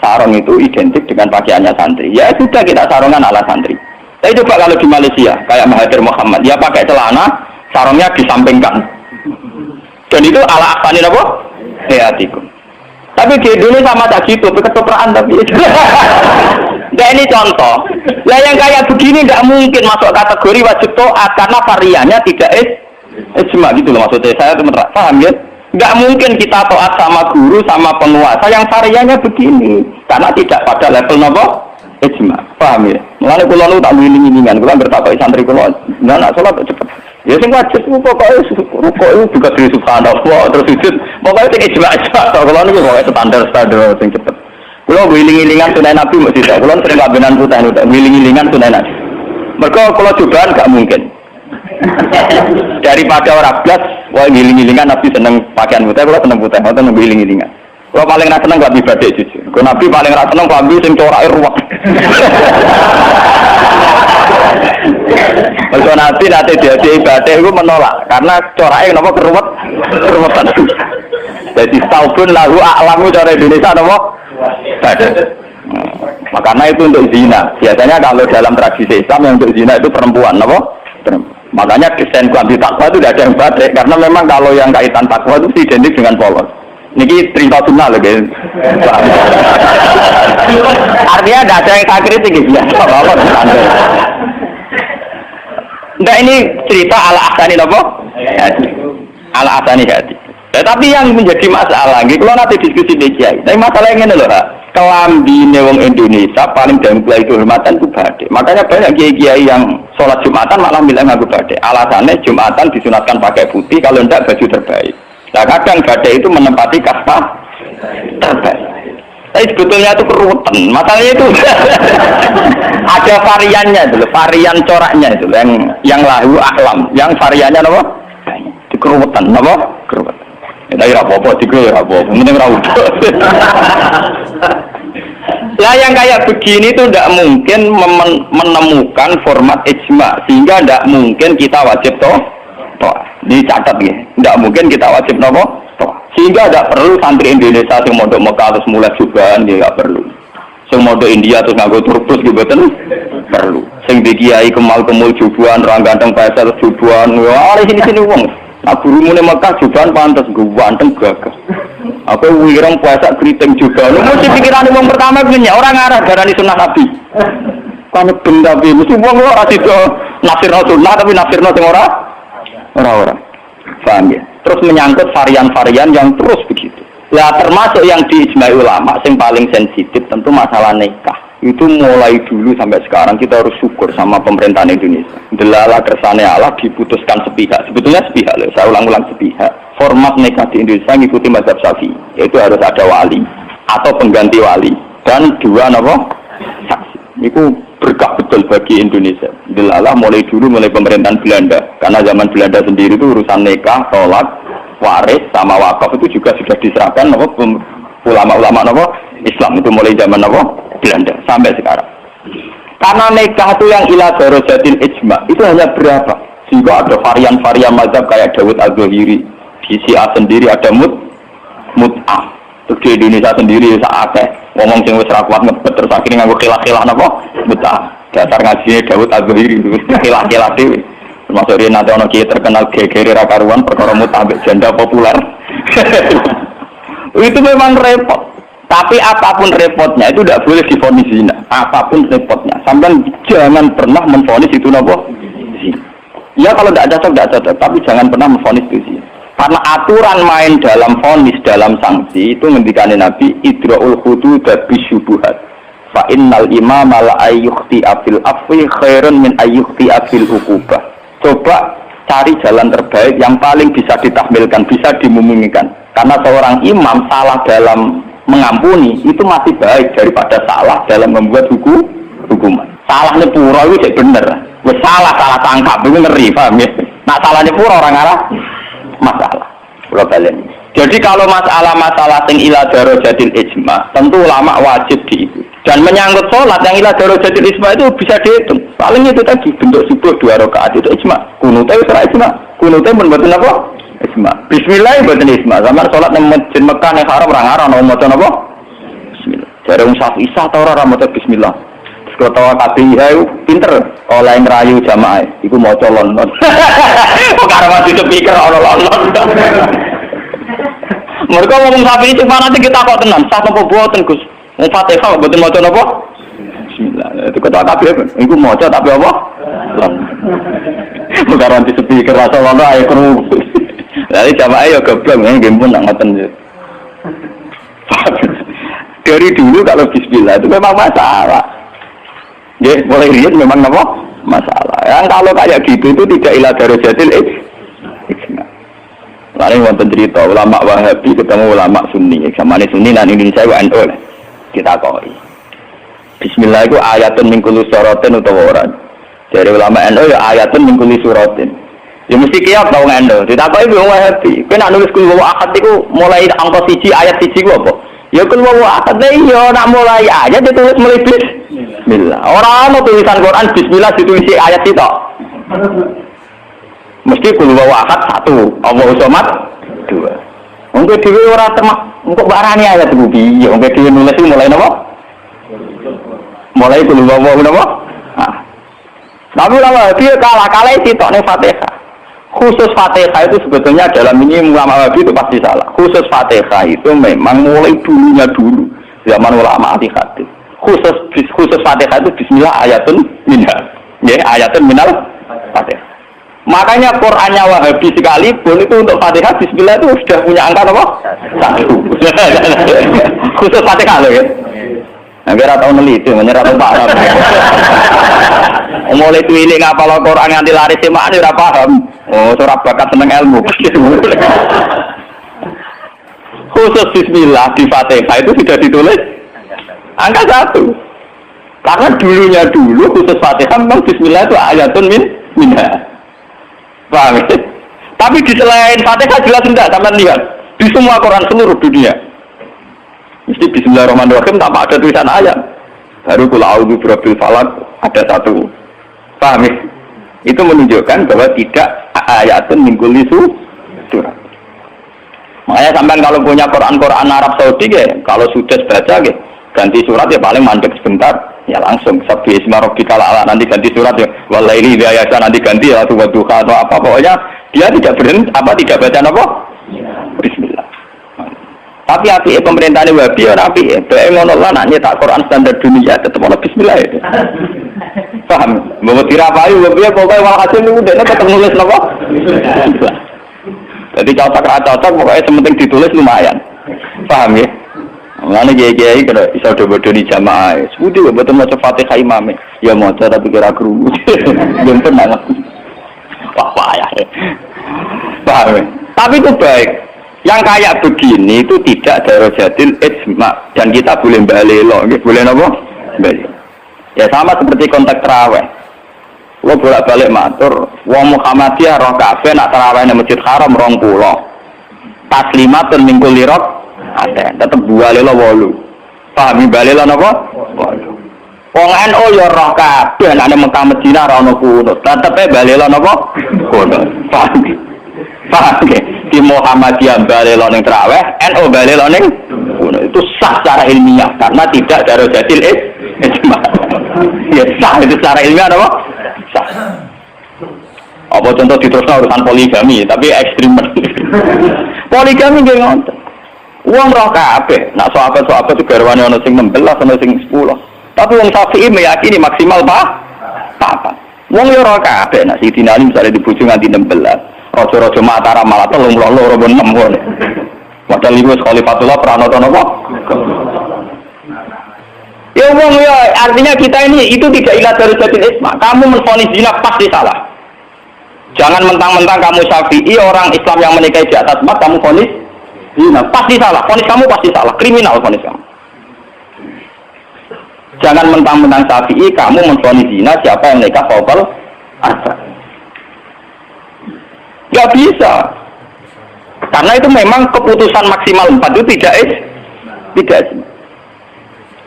Sarung itu identik dengan pakaiannya santri. Ya sudah, kita sarungan ala santri. Tapi coba kalau di Malaysia, kayak Mahathir Muhammad, dia pakai celana, sarungnya disampingkan. Dan itu ala ahsanin apa? Hayatikum. Tapi di Indonesia sama tak gitu, ketoprak tapi. Nah ini contoh. Lah yang kayak begini tidak mungkin masuk kategori wajib taat karena variannya tidak ijma gitu loh maksudnya. Saya paham ya? Nggak mungkin kita taat sama guru sama penguasa yang variannya begini karena tidak pada level nopo ijma. Paham ya? Mulane kula nu tak wiling-wilingan, kula bertakoki santri kula, nak salat cepet. Ya sing wajib pokoke rukuk itu juga dari subhanallah terus sujud. Pokoke sing ijma kula niku pokoke standar sing cepet. Kula wiling-wilingan sunah Nabi mesti tak. Kula sering kabenan putih niku wiling-wilingan sunah Nabi. Mergo kula cobaan gak mungkin. Daripada orang blas, wah wiling-wilingan Nabi seneng pakaian putih, kula seneng putih, kula seneng wiling-wilingan. Kula paling ra seneng klambi batik jujur. Kula Nabi paling ra seneng klambi sing corake ruwet. Kalau Nabi nanti jadi ibadah itu menolak karena corake napa keruwetan. Jadi taubun lahu a'lamu cara Indonesia napa? Makanya itu untuk zina. Biasanya kalau dalam tradisi Islam yang untuk zina itu perempuan, apa? Makanya desain klambi takwa itu tidak ada yang batik karena memang kalau yang kaitan takwa itu identik dengan polos. Niki cerita sunnah loh guys. Artinya tidak ada yang saya kritik ya. Nah ini cerita ala ahsani apa? Ala ahsani hati. Tapi yang menjadi masalah, kalau nanti diskusi di kiai. Tapi masalahnya ini loh, kelambi wong Indonesia paling damai kehormatan itu batik. Makanya banyak kiai yang sholat Jumatan malah milih ngaku batik. Alasannya Jumatan disunatkan pakai putih, kalau tidak baju terbaik. Nah kadang batik itu menempati kasta terbaik. Tapi sebetulnya itu keruwetan. Masalahnya itu ada variannya dulu, varian coraknya itu yang lahu ahlam, yang variannya apa? Keruwetan, apa? Keruwetan. Tapi apa-apa, tiga apa-apa, mending rawuh. Lah yang kayak begini itu tidak mungkin menemukan format ijma, sehingga tidak mungkin kita wajib toh. Dicatat ya, tidak mungkin kita wajib toh. Sehingga tidak perlu santri Indonesia yang mondok Mekah terus mulai jubahan, ya nggak perlu. Yang mondok India terus nganggo turbus gitu kan perlu. Yang di kiai kemal-kemul jubuhan, orang ganteng pasal jubuhan, wah sini wong. Aku rumune Mekah jubahan pantas gue ganteng gagah. Aku wirang puasa keriting juga. Lu mesti pikiran wong pertama begini, orang arah darani sunnah Nabi. Kan benda bi mesti wong ora sida nafsirno sunnah tapi nafsirno sing ora. Paham ya? Terus menyangkut varian-varian yang terus begitu. Ya termasuk yang diijma'i ulama yang paling sensitif tentu masalah nikah. Itu mulai dulu sampai sekarang kita harus syukur sama pemerintahan Indonesia. Delala kersane Allah diputuskan sepihak. Sebetulnya sepihak loh, saya ulang-ulang sepihak. Format nikah di Indonesia mengikuti mazhab Syafi'i, yaitu harus ada wali atau pengganti wali dan dua saksi. Itu berkah betul bagi Indonesia. Delala mulai dulu mulai pemerintahan Belanda. Karena zaman Belanda sendiri itu urusan nikah, sholat, waris sama wakaf itu juga sudah diserahkan ulama-ulama Islam itu mulai zaman Belanda sampai sekarang. Karena nikah itu yang ila darajatil ijma itu hanya berapa? Sehingga ada varian-varian mazhab kayak Dawud Az-Zahiri. Di Syiah sendiri ada mut'ah. Terus di Indonesia sendiri saatnya ngomong sing wis ra kuat ngebet terus akhirnya nganggo khilah-khilah napa? Mut'ah. Dasar ngajine Dawud Az-Zahiri wis khilah-khilah dhewe. Termasuk dia nanti orang kiai terkenal gegere ra karuan perkara mut'ah janda populer. Itu memang repot. Tapi apapun repotnya itu tidak boleh divonis zina. Apapun repotnya, sampai jangan pernah menvonis itu nopo zina. Ya kalau tidak cocok, tapi jangan pernah menvonis itu zina. Karena aturan main dalam vonis, dalam sanksi itu ngendikane Nabi idraul hudud bisyubuhat. Fa innal imama la ayyukhti afil afwi khairun min ayyukhti afil uqubah. Coba cari jalan terbaik yang paling bisa ditahmilkan, bisa dimumingkan. Karena seorang imam salah dalam mengampuni itu masih baik daripada salah dalam membuat hukuman. Salahnya pura itu bener. Wes salah tangkap itu ngeri, paham ya? Nak salahnya pura orang arah masalah. Problem. Jadi kalau masalah sing ila darajatil ijma, tentu ulama wajib diikuti. Dan menyangkut sholat yang ila darajatil ijma itu bisa dihitung. Paling itu tadi bentuk subuh 2 rakaat itu ijma. Kunute ora ijma. Kunute mboten apa? Isma. Bismillah mboten isma. Zaman salat nang masjid Mekah ning haram ora ngarang ana maca napa? Bismillah. Jare wong Syafi'i ta ora maca bismillah. Terus kata kabeh ayo pinter oleh ngerayu jamaah. Iku maca lon. Kok karo mati pikir ana lon. Mereka ngomong Syafi'i cuma nanti kita kok tenan, sah napa boten Gus? Wong Fatihah mboten maca napa? Bismillah. Itu kata kabeh iku maca tapi apa? Bukan nanti speaker rasa lono ayo krungu. Lah jamaah yo goblok nggih pun nak ngoten. Dari dulu kalau bismillah itu memang masalah. Ya, mulai riyen memang apa? Masalah. Yang kalau kayak gitu itu tidak ila darajatil ijma. Lalu wonten cerita ulama Wahabi ketemu ulama Sunni. Samane Sunni nang Indonesia NU lah. Kita koi. Bismillah itu ayatun min kulli suratin utawa ora. Dari ulama NU ya ayatun min kulli suratin. Ya mesti kiat tau NU. Ditakoki wong Wahabi. Kowe nak nulis kul wa ahad iku mulai angka 1 ayat 1 ku apa? Ya kul wa ahad ya nak mulai ayat ditulis mulai bismillah. Ora ono tulisan Quran bismillah ditulis ayat itu. Mesti kul wa ahad 1, Allahu samad 2. Wong dhewe ora termak engko barani ayat iku piye? Wong dhewe nulis mulai napa? Mulai kul wa napa? Tapi lama dia kalah itu tok ning Fatihah. Khusus Fatihah itu sebetulnya dalam ini ulama Wahabi itu pasti salah. Khusus Fatihah itu memang mulai dulunya dulu zaman ulama ahli hadis. Khusus Fatihah itu bismillah ayatun minal. Ya, ayatun minal Fatihah. Makanya Qur'annya Wahabi sekalipun itu untuk Fatihah bismillah itu sudah punya angka apa? 1. Khusus Fatihah loh ya. Agar atau neliti menyerah paham. Mulai tuilik ngapal Quran nganti laris semak ora paham. Oh, ora bakat seneng ilmu. Khusus bismillah di Fatihah itu sudah ditulis angka 1. Karena dulunya dulu khusus Fatihah memang bismillah itu ayatun minha. Paham ya? Tapi di selain Fatihah jelas enggak sampean lihat. Di semua Quran seluruh dunia. Mesti bismillahirrahmanirrahim tanpa ada tulisan ayat. Baru kul a'udzu birabbil falaq ada 1. Paham ya? Itu menunjukkan bahwa tidak ayatun min kulli surah. Makanya sampean kalau punya Quran Arab Saudi ya, kalau sudah baca ya, ganti surat ya paling mandek sebentar, ya langsung sabbi isma rabbikal a'la nanti ganti surat ya walaili idza yasha nanti ganti ya duha atau apa pokoknya dia tidak berhenti tidak baca apa? Bismillah. Tapi api pemerintahnya Wahabi ya api bae ngono lah nak nyetak Quran standar dunia tetep ono bismillah ya. Paham? Bawa tirapayu Wahabi pokoknya walhasil niku dekne tetep nulis napa? Bismillah. Jadi cocok pokoknya sementing ditulis lumayan. Paham ya? Mulane kiai-kiai kena iso bodoh di jamaah. Sudi betul maca Fatihah imame. Ya maca tapi kira krungu. Belum pernah. Wah payah. Paham ya? Tapi itu baik. Yang kayak begini itu tidak darajatil ijma dan kita boleh balelo, boleh napa? Balelo. Ya sama seperti konteks tarawih. Lo bolak-balik matur, wong Muhammadiyah roh kabeh nak tarawih nang Masjid Haram 20. Taslimatun min kulli ada, tetep balelo 8. Pahami balelo napa? 8. Wong NU ya roh kabeh nak nang Mekah Madinah ora ono kunut, tetepe balelo napa? Kunut. Paham? Paham nggih? Di Muhammadiyah balelo ning tarawih, NU balelo ning kunut. Itu sah secara ilmiah karena tidak darajatil ijma. Ya sah itu secara ilmiah apa? Sah. Apa contoh diteruskan urusan poligami, tapi ekstrim. Poligami nggih ngoten. Wong roh kabeh, nak sahabat-sahabat itu garwane ana sing 16, ana sing 10. Tapi wong Syafi'i meyakini maksimal apa? Wong yo roh kabeh, nak Sidina Ali misalnya dibujuk nganti 16. Raja-raja Mataram malah 32 6 ngono. Padahal iku Khalifatullah pranata napa? Ya wong ya artinya kita ini itu tidak ilah dari jatil isma. Kamu menfonis zina pasti salah. Jangan mentang-mentang kamu Syafi'i orang Islam yang menikahi di atas mat kamu fonis zina pasti salah. Fonis kamu pasti salah, kriminal fonis kamu. Jangan mentang-mentang Syafi'i kamu menfonis zina siapa yang menikah fawqal asar. Gak bisa. Karena itu memang keputusan maksimal 4 itu tidak.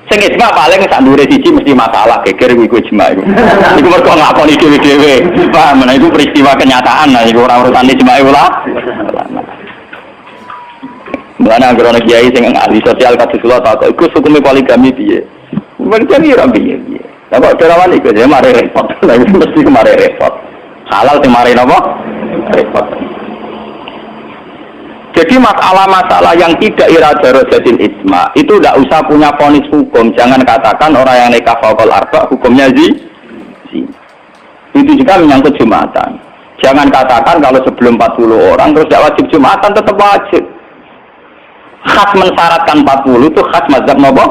Sing ijma paling sak ndure siji mesti masalah geger iku ijma iku. Iku mergo ngakoni dhewe-dhewe. Paham, nah itu peristiwa kenyataan nah iku ora urusan ijma ulah. Mulane anggere ana kiai sing ahli sosial kados kula tak kok iku hukume poligami piye? Poligami ora piye. Lah kok ora wani kok mare repot. Lah mesti mare repot. Halal sing mare napa? Repot. Jadi masalah-masalah yang tidak iradarojatil ijma itu tidak usah punya vonis hukum. Jangan katakan orang yang nikah faqal arba hukumnya zina. Itu juga menyangkut Jumatan. Jangan katakan kalau sebelum 40 orang terus tidak wajib Jumatan, tetap wajib. Khas mensyaratkan 40 itu khas mazhab napa?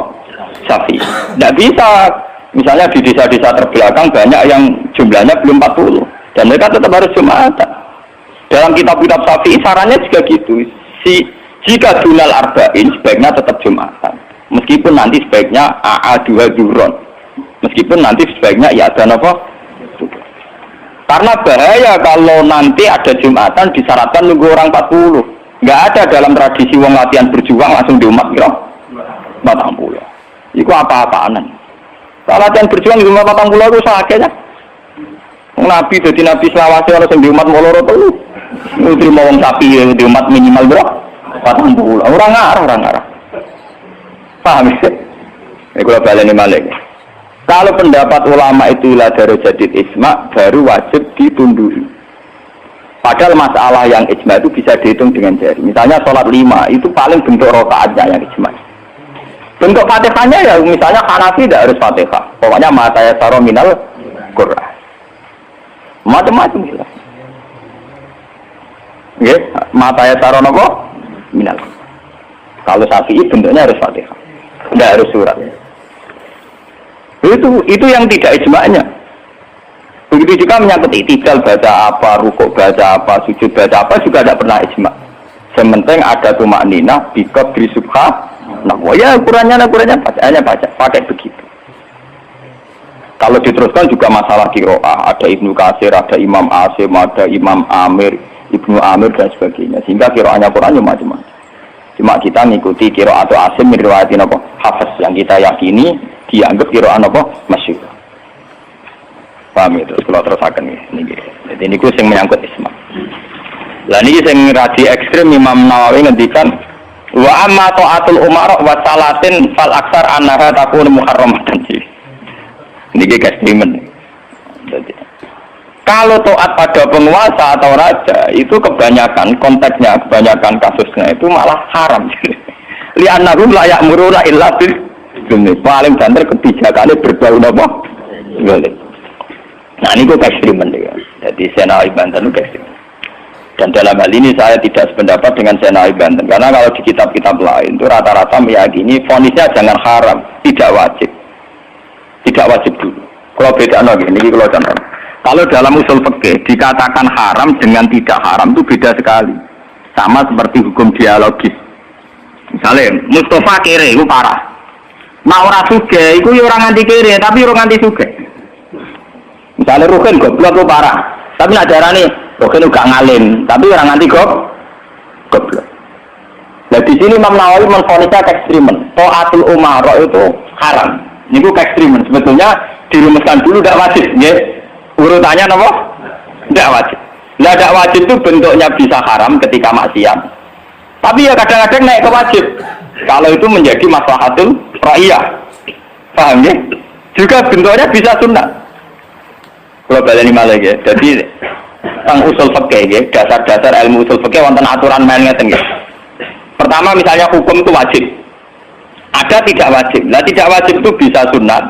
Syafi'i. Tidak bisa. Misalnya di desa-desa terbelakang banyak yang jumlahnya belum 40 dan mereka tetap harus Jumatan. Dalam kitab-kitab Syafi'i sarannya juga gitu. Jika dunal arba'in sebaiknya tetap Jumatan. Meskipun nanti sebaiknya AA2 zuhron. Meskipun nanti sebaiknya ya ada apa? Karena bahaya kalau nanti ada Jumatan disyaratkan nunggu orang 40. Enggak ada dalam tradisi wong latihan berjuang langsung diumat kira 40. Iku apa-apaanan. Kalau latihan berjuang di umat 40 itu sakitnya. Nabi jadi nabi selawase orang sing di umat moloro telu. Nutri mau wong sapi di umat minimal berapa? 40. Orang ngarah. Paham ya? Ini kalau baleni malik. Kalau pendapat ulama itu la darajatid ijma baru wajib ditundui. Padahal masalah yang ijma itu bisa dihitung dengan jari. Misalnya sholat 5 itu paling bentuk rakaatnya yang ijma. Bentuk Fatihahnya ya misalnya Hanafi tidak harus Fatihah. Pokoknya mata ya saro minal Qur'an. Macam-macam gitu. Nggih, mata ya saro napa? Minal. Kalau Syafi'i bentuknya harus Fatihah. Tidak harus surat. Itu yang tidak ijma'nya. Begitu juga menyangkut i'tidal baca apa, rukuk baca apa, sujud baca apa juga tidak pernah ijma'. Sementing ada tumakninah biqadri subhanallah. Ya ukurannya bacaannya baca pakai begitu. Kalau diteruskan juga masalah qiraah, ada Ibnu Katsir, ada Imam Asim, ada Imam Amir, Ibnu Amir dan sebagainya. Sehingga qiraahnya Quran macam-macam. Cuma kita ngikuti qiraah atau Asim riwayatin apa? Hafiz yang kita yakini dianggap qiraah apa? Masyhur. Paham itu? Kalau terusaken niki. Jadi niku sing menyangkut isma. Lah niki sing radi ekstrem Imam Nawawi ngendikan wa amma ta'atul umara wa salatin fal aksar annaha takun muharramatan. Niki ekstremen. Jadi kalau taat pada penguasa atau raja itu kebanyakan konteksnya, kebanyakan kasusnya itu malah haram. Li'annahum la ya'muruna illa bil dzulmi. Paling banter kebijakannya berbau apa? Zalim. Nah ini kok ekstremen ya. Jadi Senawi Banten itu ekstremen. Dan dalam hal ini saya tidak sependapat dengan Senawi Banten karena kalau di kitab-kitab lain itu rata-rata meyakini vonisnya jangan haram, tidak wajib. Tidak wajib dulu. Kalau beda ini kalau contoh. Kalau dalam usul fikih dikatakan haram dengan tidak haram itu beda sekali. Sama seperti hukum dialogis. Misalnya Mustafa kere itu parah. Nah orang suge itu orang anti kere tapi orang anti suge. Misalnya Rukin goblok itu parah. Tapi nak darani Rukin itu gak ngalim tapi orang anti goblok. Nah di sini Imam Nawawi menfonisnya ekstremen. Ta'atul umara itu haram. Ini itu ekstremen. Sebetulnya dirumuskan dulu tidak wajib. Ya. Urutannya apa? Tidak wajib. Nah, tidak wajib itu bentuknya bisa haram ketika maksiat. Tapi ya kadang-kadang naik ke wajib. Kalau itu menjadi maslahatul ra'iyah. Paham ya? Juga bentuknya bisa sunnah. Kalau baleni malih ya. Jadi tentang usul fikih ya, dasar-dasar ilmu usul fikih wonten aturan main ngeten ya. Pertama misalnya hukum itu wajib. Ada tidak wajib. Nah, tidak wajib itu bisa sunnah,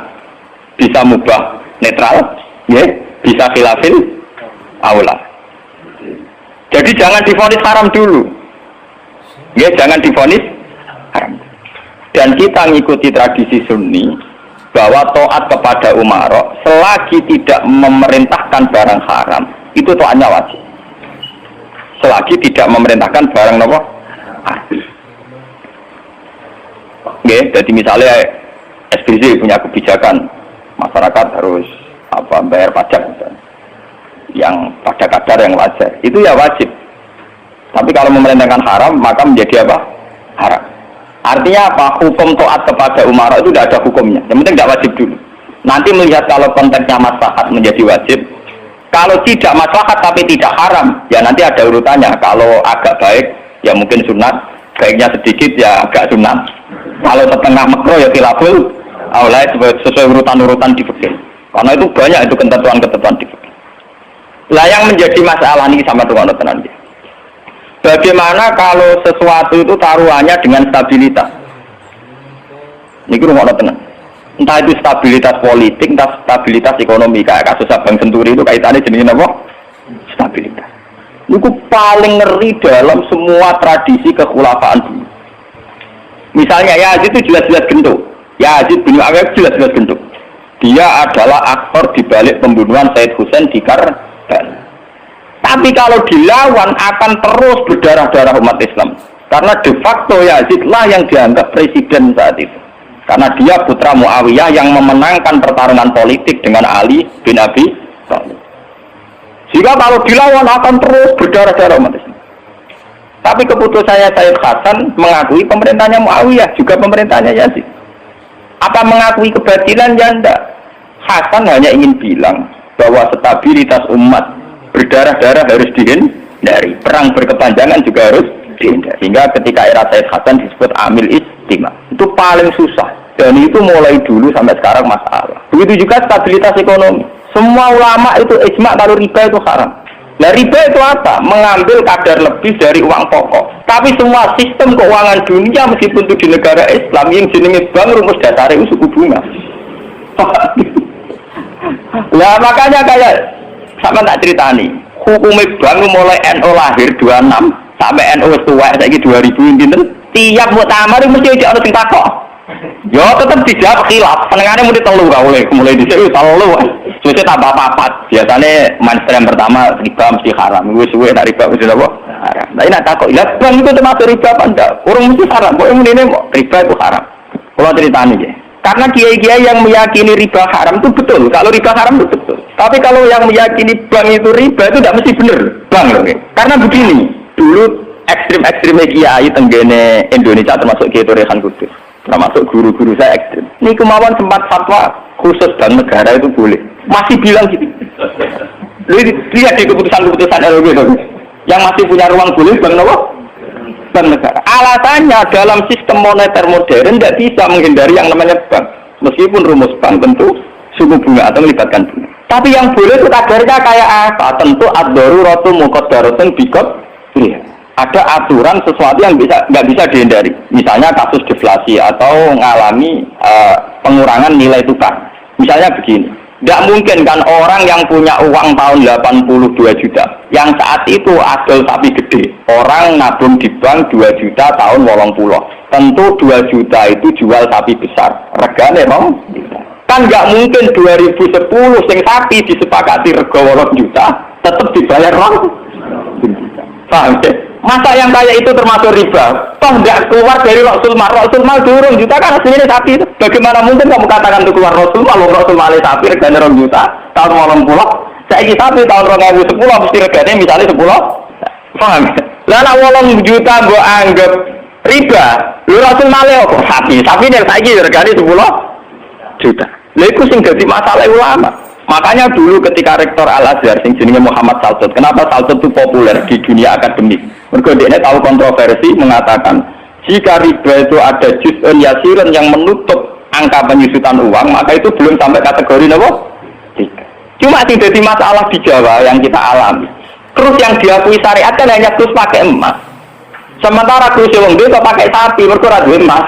bisa mubah, netral, ya. Bisa khilafil aula. Jadi jangan divonis haram dulu. Ya, jangan divonis haram. Dan kita ngikuti tradisi Sunni bahwa taat kepada umara selagi tidak memerintahkan barang haram, itu taatnya wajib. Selagi tidak memerintahkan barang apa? Ya, jadi misalnya SBY punya kebijakan masyarakat harus bayar pajak misalnya, yang pada kadar yang wajar itu ya wajib. Tapi kalau memerintahkan haram maka menjadi apa? Haram. Artinya apa? Hukum taat kepada umara itu tidak ada hukumnya. Yang penting tidak wajib dulu. Nanti melihat kalau konteksnya maslahat menjadi wajib. Kalau tidak maslahat tapi tidak haram, ya nanti ada urutannya. Kalau agak baik ya mungkin sunat. baiknya sedikit ya agak sunat. Kalau setengah makro ya khilaful aula sesuai urutan-urutan di fikih. Karena itu banyak itu ketentuan-ketentuan di fikih. Lah yang menjadi masalah ini sama dengan nanti. Bagaimana kalau sesuatu itu taruhannya dengan stabilitas? Ini rumah tenang. Entah itu stabilitas politik, entah stabilitas ekonomi. Kayak kasus Abang Senturi itu kaitannya jenis apa? Stabilitas. Itu paling ngeri dalam semua tradisi kekhulafaan dulu. Misalnya Yazid itu jelas-jelas gendut. Yazid bin Muawiyah jelas-jelas gendut. Dia adalah aktor di balik pembunuhan Said Husain di Karbala. Tapi kalau dilawan akan terus berdarah-darah umat Islam. Karena de facto Yazid lah yang dianggap presiden saat itu. Karena dia putra Muawiyah yang memenangkan pertarungan politik dengan Ali bin Abi Thalib. Jika kalau dilawan akan terus berdarah-darah umat Islam. Tapi keputusannya Sayyid Hasan mengakui pemerintahnya Muawiyah, juga pemerintahnya Yazid. Apa mengakui kebatilan? Ya enggak. Hasan hanya ingin bilang bahwa stabilitas umat berdarah-darah harus dihindari. Perang berkepanjangan juga harus dihindari. Sehingga ketika era Sayyid Hasan disebut amil istimah. Itu paling susah. Dan itu mulai dulu sampai sekarang masalah. Begitu juga stabilitas ekonomi. Semua ulama itu ijma kalau riba itu haram. Nah riba itu apa? Mengambil kadar lebih dari uang pokok. Tapi semua sistem keuangan dunia meskipun itu di negara Islam yang jenenge bank rumus dasar itu suku bunga. Nah makanya kayak sama tak ceritani. Hukumnya bank mulai NU lahir 26 sampai NU tua saiki 2000 pinten. Tiap muktamar mesti ada sing takok. Yo tetap dijawab khilaf. Senengane muni telu ra oleh mulai dhisik telu. Suwe tambah papat. Biasane mainstream pertama riba mesti haram. Wis suwe tak riba wis apa? Haram. Lah nek takok, "Lah bang itu termasuk riba apa enggak?" Urung mesti haram. Kok mune riba itu haram. Kalau ceritanya ya. Karena kiai-kiai yang meyakini riba haram itu betul. Kalau riba haram itu betul. Tapi kalau yang meyakini bank itu riba itu tidak mesti benar. Bang, okay? Karena begini, dulu ekstrim-ekstrimnya kiai tenggene Indonesia termasuk Kiai Torehan Kudus. Termasuk guru-guru saya ekstrim. Ini kemauan sempat fatwa khusus bank negara itu boleh. Masih bilang gitu. Lihat di keputusan-keputusan LB itu. Yang masih punya ruang boleh bank apa? Bank negara. Alasannya dalam sistem moneter modern tidak bisa menghindari yang namanya bank. Meskipun rumus bank tentu suku bunga atau melibatkan bunga. Tapi yang boleh itu kadarnya kayak apa? Tentu ad-daruratu muqaddaratun biqadriha. Ada aturan sesuatu yang nggak bisa dihindari. Misalnya kasus deflasi atau mengalami pengurangan nilai tukar. Misalnya begini, nggak mungkin kan orang yang punya uang tahun 82 juta, yang saat itu adol sapi gede, orang nabung di bank 2 juta tahun 80. Tentu 2 juta itu jual sapi besar. Regane dong. Kan nggak mungkin 2010 sing sapi disepakati rego 8 juta, tetap dibayar rong. Paham ya? Masa yang kayak itu termasuk riba? Toh nggak keluar dari Rasul Mal durung juta kan hasilnya sapi itu. Bagaimana mungkin kamu katakan itu keluar Rasul Mal sapi regane 2 juta tahun 80. Saiki sapi tahun 2010 mesti regane misalnya 10. Paham? Lah nek 8 juta mbok anggap riba, lho Rasul Mal kok sapi nek saiki regane 10 juta. Lha iku sing dadi masalah ulama. Makanya dulu ketika rektor Al-Azhar sing jenenge Muhammad Saltut, kenapa Saltut itu populer di dunia akademik? Mergo dia tahu kontroversi mengatakan jika riba itu ada juz'un yasirun yang menutup angka penyusutan uang, maka itu belum sampai kategori apa? Cuma sing dadi masalah di Jawa yang kita alami. Terus yang diakui syariat kan hanya terus pakai emas. Sementara terus wong dhewe kok pakai sapi, mergo ora duwe emas.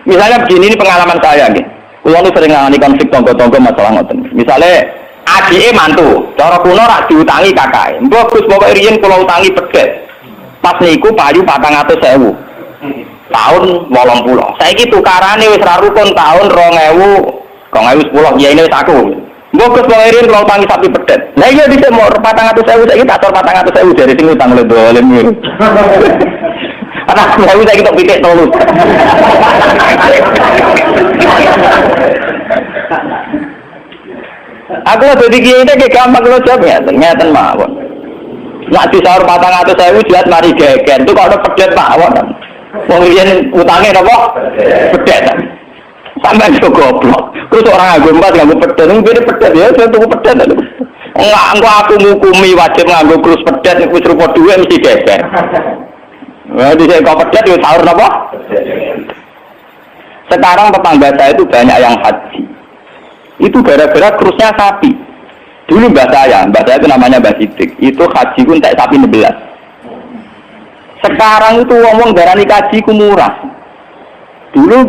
Misalnya begini, ini pengalaman saya nggih. Kulo nu sering ngangani konflik tonggo-tonggo masalah ngoten. Misale adike mantu, cara kuno rak diutangi kakake. Mbok Gus pokoke riyen kula utangi pedet. Pas niku payu 400.000. Tahun 80. Saiki tukarane wis ra rukun tahun 2010 ya ini wis aku. Mbok Gus pokoke riyen kula utangi sapi pedet. Lah iya dhisik mau 400.000 saiki tak tor 400.000 dari sing utang le dolen. Anak saya udah kita pikir tolong. Aku jadi kiai itu gampang lo jawabnya, ternyata mawon. Nak di sahur 400.000 jelas mari geger, itu kalau ada pedet mawon. Kemudian utangnya apa? Pedet. Sampai itu goblok. Terus orang agak empat nganggo pedet, ini pedet ya, saya tunggu pedet. Enggak, aku ngukumi wajib nganggo krus pedet, aku serupa dua mesti geger. Di kau pedet itu sahur apa? Sekarang tetangga saya itu banyak yang haji. Itu gara-gara krusnya sapi. Dulu mbak saya itu namanya Mbak Sidik. Itu haji pun tak sapi 16. Sekarang itu ngomong darani haji ku murah. Dulu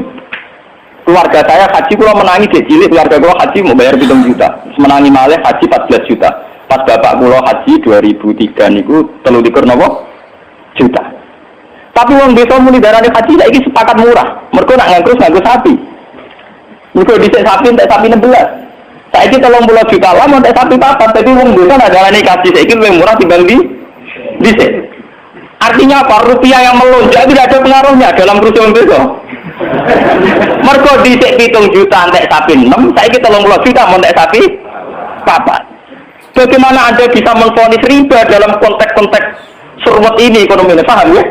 keluarga saya haji kalau menangi cilik, keluarga kalau haji mau bayar 7 juta. Menangi malih haji 14 juta. Pas bapak kula haji 2003 niku 23 juta. Tapi wong desa muni darane haji saiki sepakat murah. Mergo nak nganggo sapi. Mergo dhisik sapi entek sapi 16. Saiki 30 juta lah entek sapi papat. Tapi wong desa nak darane haji saiki luwih murah dibanding dhisik. Artinya apa? Rupiah yang melonjak tidak ada pengaruhnya dalam kerusuhan desa. Mergo dhisik 7 juta entek sapi 6, saiki 30 juta entek sapi papat. Bagaimana Anda bisa memvonis riba dalam konteks-konteks surut ini ekonomi ini, paham ya?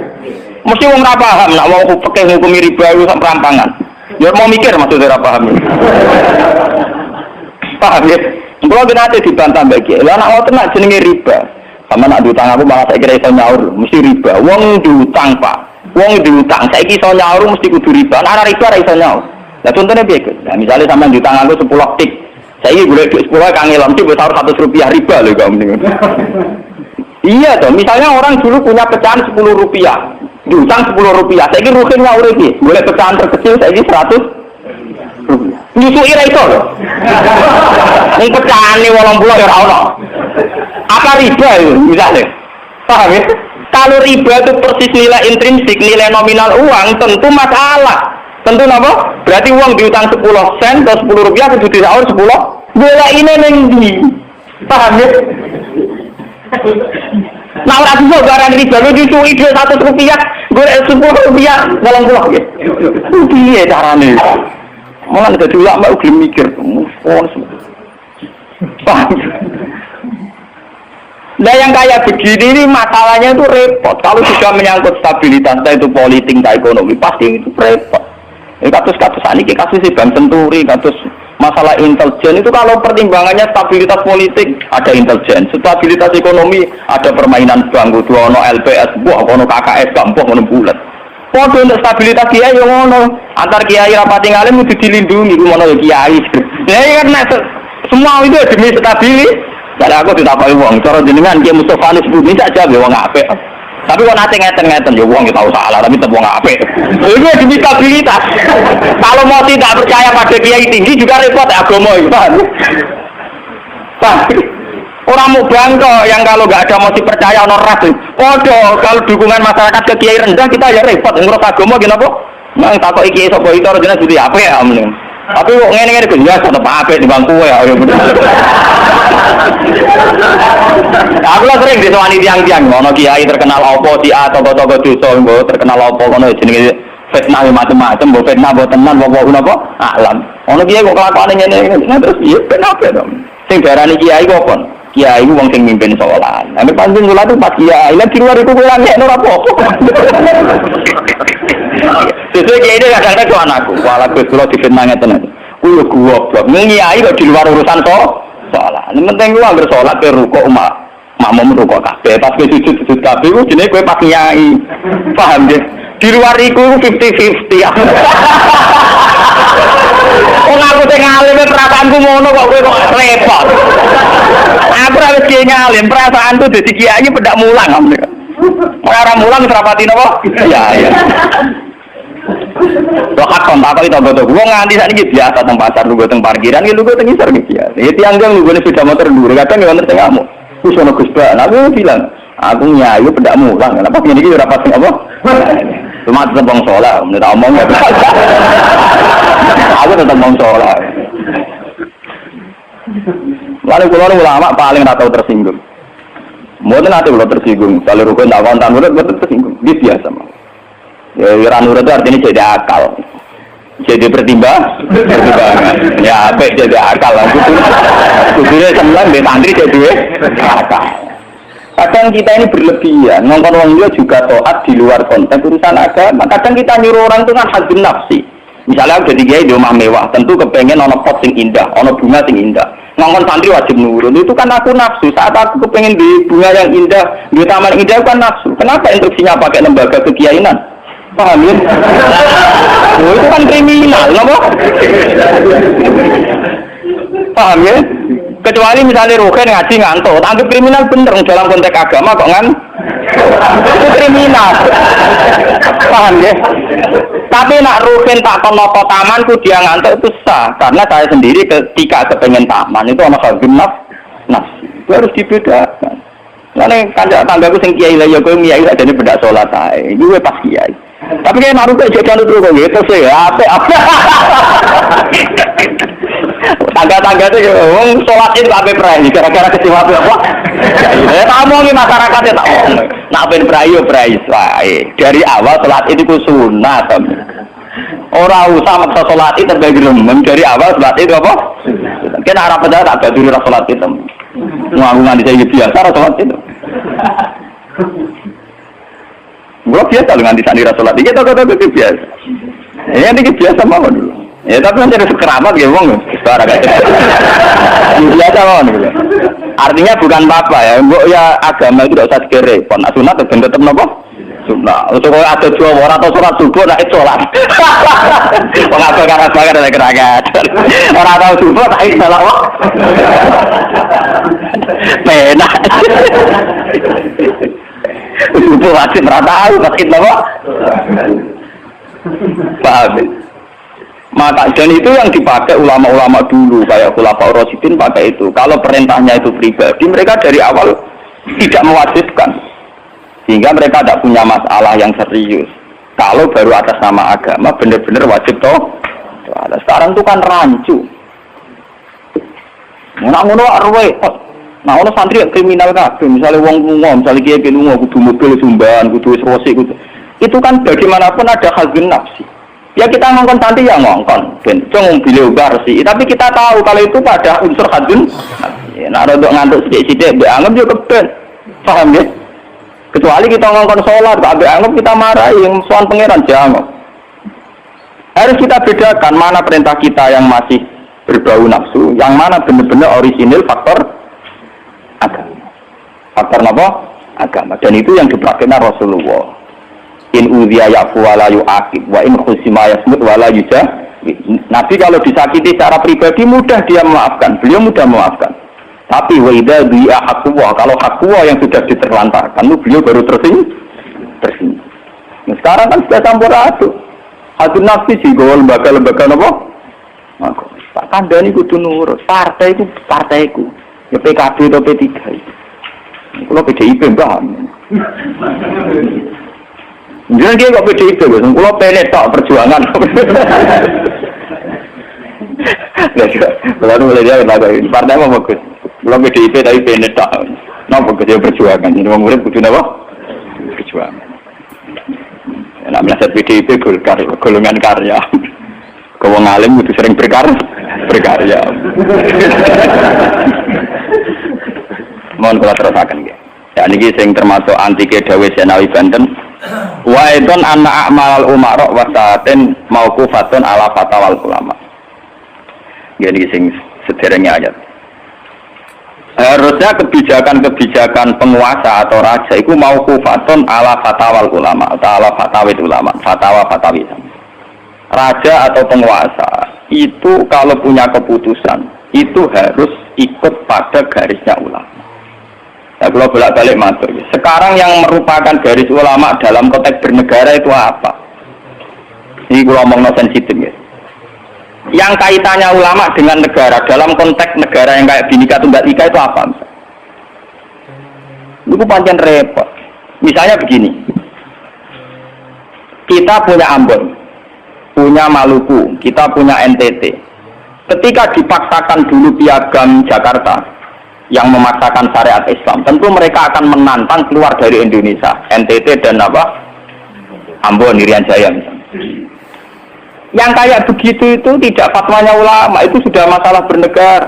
Mesti wong ora paham, nak mau pakai hukum riba itu perampangan. Ya mau mikir maksudnya ora paham. Paham ya? Kalau kita nanti dibantah bagi, lah nak ngoten nak jenenge riba. Sama nak diutang aku malah saya kira iso nyaur, mesti riba. Wong diutang Pak, wong diutang. Saiki iso nyaur mesti kudu riba. Nek riba ora iso nyaur. Lah contohnya piye? Nah, misalnya sampean diutang aku 10 tik. Saya boleh duit 10 kangelan sih buat sahur 100 rupiah riba loh kamu. Iya toh, misalnya orang dulu punya pecahan 10 rupiah, diutang 10 rupiah. Saya ini rukin ngawur ini, boleh pecahan terkecil saya ini 100 rupiah. Nyusui itu loh. Ini pecahan ini 80 ya Allah. Apa riba itu misalnya? Paham ya? Kalau riba itu persis nilai intrinsik, nilai nominal uang, tentu masalah. Tentu apa? Berarti uang diutang 10 sen atau 10 rupiah kudu disaur 10. Bola ini nengdi. Paham ya? Nah ora bisa barang riba lu disuwi 100 rupiah, golek 10 rupiah 80 ya. Piye carane? Malah nek dadi ulama ugi mikir. Paham? Nah yang kayak begini ini masalahnya itu repot. Kalau sudah menyangkut stabilitas, entah itu politik, entah ekonomi, pasti itu repot. Kasus-kasus ini kasus Bank Senturi, kasus masalah intelijen itu kalau pertimbangannya stabilitas politik ada intelijen, stabilitas ekonomi ada permainan bangku dua ono LPS, buah ono KKS, gampang ono bulat. Podo untuk stabilitas kiai yang ono antar kiai rapati ngalim itu dilindungi, itu ono kiai. Ya karena semua itu demi stabilitas. Jadi aku ditapai uang, cara jenengan Kiai Mustafa Anis Budi saja uang apik. Tapi kok nate ngeten-ngeten ya uang kita tahu salah, tapi tetap uang apik. Itu demi stabilitas. Kalau mau tidak percaya pada kiai tinggi juga repot agama itu, paham? Orang mau bangga yang kalau nggak ada motif percaya ono ras. Podo kalau dukungan masyarakat ke kiai rendah kita ya repot ngurus agama kenapa? Nang takoki kiai sapa itu ora jenenge Budi apik ya mending. Tapi kok ngene-ngene ku ya tetep apik di bangku ya. Aku lah sering disewani tiang-tiang, ono kiai terkenal apa si A tokoh-tokoh dosa mbok terkenal apa kono jenenge fitnah macam-macam, mbok fitnah mbok tenan apa napa alam. Ono kiai kok kelakuane ngene terus iya kenapa to? Sing darani kiai kok kon. Kiai wong sing mimpin salat. Nek panjenengan salat itu pas kiai, lha di luar itu kowe ngene ora apa-apa. Sesuai kiai itu kadang-kadang ke anakku, walau kalau difitnah ngeten aja. Goblok, kiai kok di luar urusan sholat. Yang penting lu anggar sholat ke rukuk makmum rukuk kabeh. Pas ke sujud kabeh itu jenis gue pas kiai. Paham ya? Di luar itu 50-50. Oh aku sing ngalim perasaanku ngono kok kowe kok repot. Aku ora wis ngalim, perasaanku dadi kiai pendak mulang. Ora mulang serapati napa? Iya. Kok akon tak kok itu wong nganti sakniki biasa teng pasar lungguh teng parkiran iki lungguh teng isor iki ya. Iki tiang-tiang lungguh sepeda motor dhuwur kadang ya wonten sing ngamuk. Wis ono Gus Ba, aku bilang, aku nyayu pendak mulang. Kenapa ngene iki ora pas apa? Cuma tetep wong saleh, menurut omong. Aku tetep wong saleh. Lalu kula ulama paling ora tau tersinggung. Mboten ate kula tersinggung, kalau rukun tak kontan mboten tersinggung. Dia biasa mah. Ya nurut itu artinya jadi akal, jadi pertimbangan. Ya baik jadi akal lah. Kudune sembilan be santri jadi akal. Kadang kita ini berlebihan, ngomong orang dia juga taat di luar konteks urusan agama. Kadang kita nyuruh orang itu kan hadun nafsi. Misalnya aku jadi kiai di rumah mewah, tentu kepengen ono pot sing indah, ono bunga sing indah. Ngomong santri wajib nurun, itu kan aku nafsu. Saat aku kepengen di bunga yang indah, di taman indah kan nafsu. Kenapa instruksinya pakai lembaga kekiainan? Paham ya? Oh, itu kan kriminal, apa? Paham ya? Kecuali misalnya Rogen ngaji ngantuk, anggap kriminal bener dalam konteks agama kok itu kriminal. Paham ya? Tapi nak Rogen tak konopo tamanku dia ngantuk itu sah, karena saya sendiri ketika kepengen taman itu anak genap, itu harus dibedakan. Karena kanjak tanggaku sing kiai lah ya kowe kiai lah jadi beda sholat ae. Iki pas kiai. Tapi kayak naruh kayak jajan itu kok gitu sih, apa? Tangga-tangga itu, sholat itu apa berai? Gara-gara kecewa apa? Ya tak omongin masyarakatnya tak omong. Nak ben berai, dari awal sholat itu ku sunat. Orang usah maksa sholat itu tergelem. Dari awal sholat itu apa? Kan arah pada tak ada dulu sholat itu. Ngagungan di saya biasa sholat itu. Gua biasa dengan di sana sholat itu itu biasa. Ya ini biasa mau dulu. Ya tapi kan jadi sekeramat ya wong. Suara kayak biasa mau dulu. Artinya bukan apa-apa ya. Mbok ya agama itu tidak usah direpot. Nah, sunat tetap nopo? Sunat. Kalau ada dua orang atau sholat subuh nak sholat. Mengapa karena sebagai ada gerakan. Orang tahu subuh tak salah kok. Penak. Subuh wajib merata tahu sakit apa? Paham? Maka dan itu yang dipakai ulama-ulama dulu kayak Khulafaur Rasyidin pakai itu. Kalau perintahnya itu pribadi, mereka dari awal tidak mewajibkan, sehingga mereka tidak punya masalah yang serius. Kalau baru atas nama agama, benar-benar wajib toh. Sekarang itu kan rancu. Ngono arwah. Nah, ono santri yang kriminal kabeh, misalnya wong lunga, misalnya kiai lunga kudu mobil sumbangan, kudu rosi kudu. Itu kan bagaimanapun ada hazin nafsi. Ya kita ngongkon santri ya ngongkon, ben cung beliau barsi. Tapi kita tahu kalau itu pada unsur hazin nafsi. Nah, rodok ngantuk sithik-sithik mbek anggap yo keben. Paham ya? Kecuali kita ngongkon salat, mbek anggap kita marahi yang soal pangeran jangan. Harus kita bedakan mana perintah kita yang masih berbau nafsu, yang mana benar-benar orisinil faktor agama. Faktor apa? Agama. Dan itu yang dipraktikkan Rasulullah. In udhiya ya'fu wa la yu'aqib wa in khusima yasmut wa la yujah. Nabi kalau disakiti secara pribadi mudah dia memaafkan. Beliau mudah memaafkan. Tapi wa idza du'a haqqullah, kalau haqqullah yang sudah diterlantarkan, itu beliau baru tersinggung. Nah, sekarang kan sudah campur aduk. Hati nafsi sih lembaga-lembaga apa? Maka tak kandhani kudu nurut. Partai itu partaiku. Ya PKB atau P3 itu. Kalau PDIP paham. Jangan dia kok PDIP, kalau PNS tak perjuangan. Lalu mulai dia kata, partai apa bagus? Kalau PDIP tapi PNS tak. Nah bagus dia perjuangan. Ini orang murid butuh apa? Perjuangan. Nak melihat PDIP golongan karya. Kau ngalim butuh sering berkarya. Mohon kula terusaken nggih. Ya niki sing termasuk antike dawuh Senawi Banten. Wa idon anna a'malal umara wa sa'atin mauqufatun ala fatawal ulama. Nggih niki sing sederenge ayat. Harusnya kebijakan-kebijakan penguasa atau raja itu mauqufatun ala fatawal ulama atau ala fatawid ulama, fatwa-fatwi. Raja atau penguasa itu kalau punya keputusan itu harus ikut pada garisnya ulama. Nah, kalau bolak-balik matur. Sekarang yang merupakan garis ulama dalam konteks bernegara itu apa? Ini kalau ngomong sensitif ya. Yang kaitannya ulama dengan negara dalam konteks negara yang kayak Bhinneka Tunggal Ika itu apa? Itu panjang repot. Misalnya begini. Kita punya Ambon, punya Maluku, kita punya NTT. Ketika dipaksakan dulu Piagam Jakarta yang memaksakan syariat Islam, tentu mereka akan menantang keluar dari Indonesia, NTT dan apa? Ambon, Irian Jaya misalnya. Yang kayak begitu itu tidak fatwanya ulama, itu sudah masalah bernegara.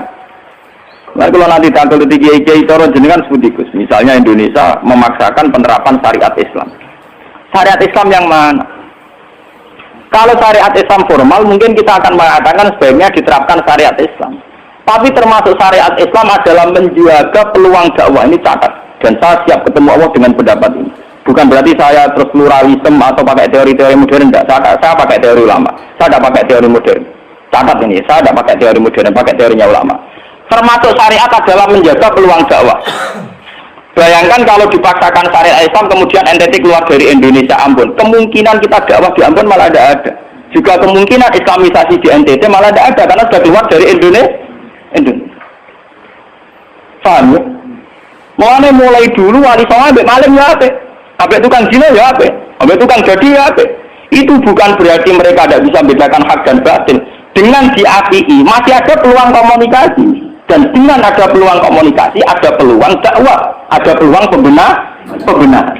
Nah, kalau nanti tanggal kiai-kiai turun jenengan sebudikus, misalnya Indonesia memaksakan penerapan syariat Islam. Syariat Islam yang mana? Kalau syariat Islam formal mungkin kita akan mengatakan sebaiknya diterapkan syariat Islam. Tapi termasuk syariat Islam adalah menjaga peluang dakwah, ini catat. Dan saya siap ketemu Allah dengan pendapat ini. Bukan berarti saya terus pluralisme atau pakai teori-teori modern, tidak. Saya pakai teori ulama. Saya tidak pakai teori modern. Catat ini, saya tidak pakai teori modern, pakai teorinya ulama. Termasuk syariat adalah menjaga peluang dakwah. Bayangkan kalau dipaksakan syariat Islam kemudian NTT keluar dari Indonesia, Ambon. Kemungkinan kita dakwah di Ambon malah tidak ada. Juga kemungkinan Islamisasi di NTT malah tidak ada karena sudah keluar dari Indonesia. Paham ya? Mulai dulu wali songo ambek maling ya apik. Ambek tukang zina ya apik. Ambek tukang jadi ya apik. Itu bukan berarti mereka tidak bisa membedakan hak dan batil. Dengan diakui masih ada peluang komunikasi. Dan dengan ada peluang komunikasi, ada peluang dakwah, ada peluang pembenahan.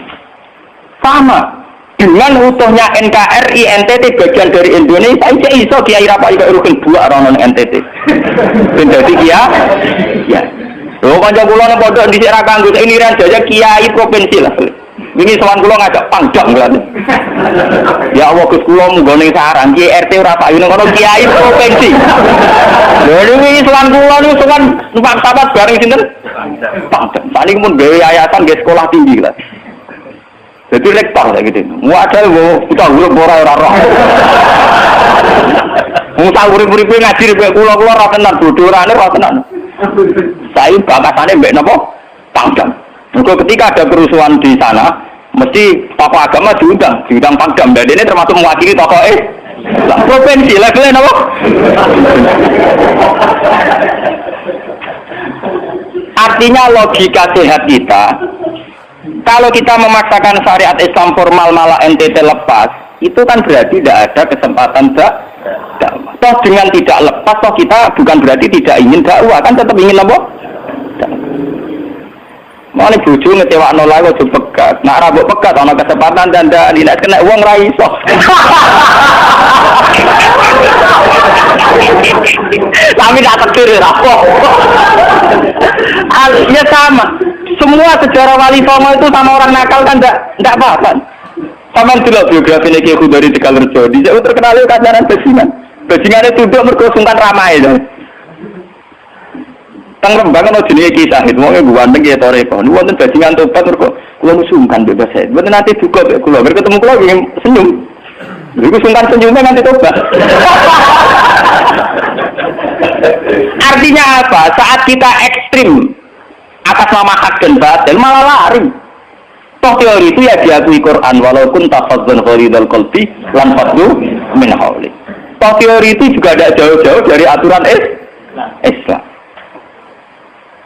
Sama dengan utuhnya NKRI NTT bagian dari Indonesia, ini iso Kiai Rapai kok rugen buak orang NTT. Ben dadi ya. Lho kanca kula nang pondok dhisik ra kanggo ini ran jaya kiai provinsi lah. Wingi sowan kula ngajak pangdam berarti. Ya Allah Gus kula munggo ning saran Kiai RT ora payu nang kono kiai provinsi. Lho wingi sowan kula niku sowan numpak sahabat bareng sinten? Pangdam. Saling mun gawe yayasan nggih sekolah tinggi lah. Jadi rektor kayak gitu. Wadah kita urip ora roh. Wong tak urip-uripe ngaji rek kula-kula ra tenan bodorane ra tenan. Saya bakasane mbek napa? Pangdam. Juga ketika ada kerusuhan di sana, mesti tokoh agama diundang Pangdam. Dan ini termasuk mewakili tokoh provinsi levelnya napa? Artinya logika sehat kita, kalau kita memaksakan syariat Islam formal malah NTT lepas, itu kan berarti tidak ada kesempatan dakwah. Toh dengan tidak lepas, toh kita bukan berarti tidak ingin dakwah, kan tetap ingin apa? Mau nih bojo ngecewakno lae aja pegat. Nak ra mbok pegat ana kesempatan dandani nek kena wong ra iso. Tapi tak takdir apa. Artinya sama. Semua sejarah wali songo itu sama orang nakal kan enggak apa-apa. Sama delok biografi Ki Khudari Tegalrejo. Dia terkenal kancanan bajingan. Bajingane tunduk mergo sungkan ramai to. Tang Rembang ana jenenge Ki Sahid, wong e ganteng ya toreko. Nu wonten bajingan tobat mergo kula sungkan bebas saya. Mboten nate buka mek kula, mergo ketemu kula nggih senyum. Niku sungkan senyume nganti tobat. Artinya apa? Saat kita ekstrim atas nama hak dan batil malah lari. Toh teori itu ya diakui Quran walaupun tafazzan ghalidul qalbi lan fadlu min hawli. Toh teori itu juga tidak jauh-jauh dari aturan Islam.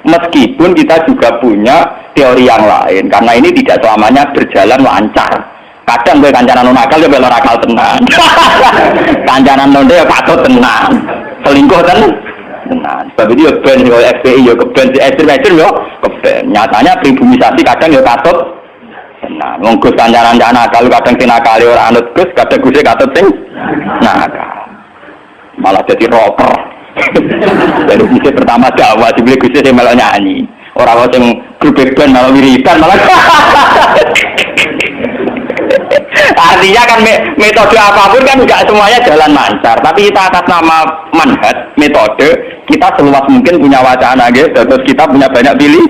Meskipun kita juga punya teori yang lain, karena ini tidak selamanya berjalan lancar. Kadang gue kancanan nakal ya belok nakal tenan. Kancanan nonde ya patut tenan. Selingkuh tenan. Sebab itu ya ben yo FPI yo keben ekstrem yo keben. Nyatanya pribumisasi kadang ya patut tenan. Wong Gus kancanan nakal kadang sing nakal ora anut Gus, kadang Gus katut sing nakal. Malah jadi rocker. Dari sisi pertama dakwah dibeli Gus sing malah nyanyi. Ora wae sing grup band malah wiridan malah. Artinya kan metode apapun kan enggak semuanya jalan lancar, tapi kita atas nama manhaj metode kita seluas mungkin punya wacana gitu, terus kita punya banyak pilih.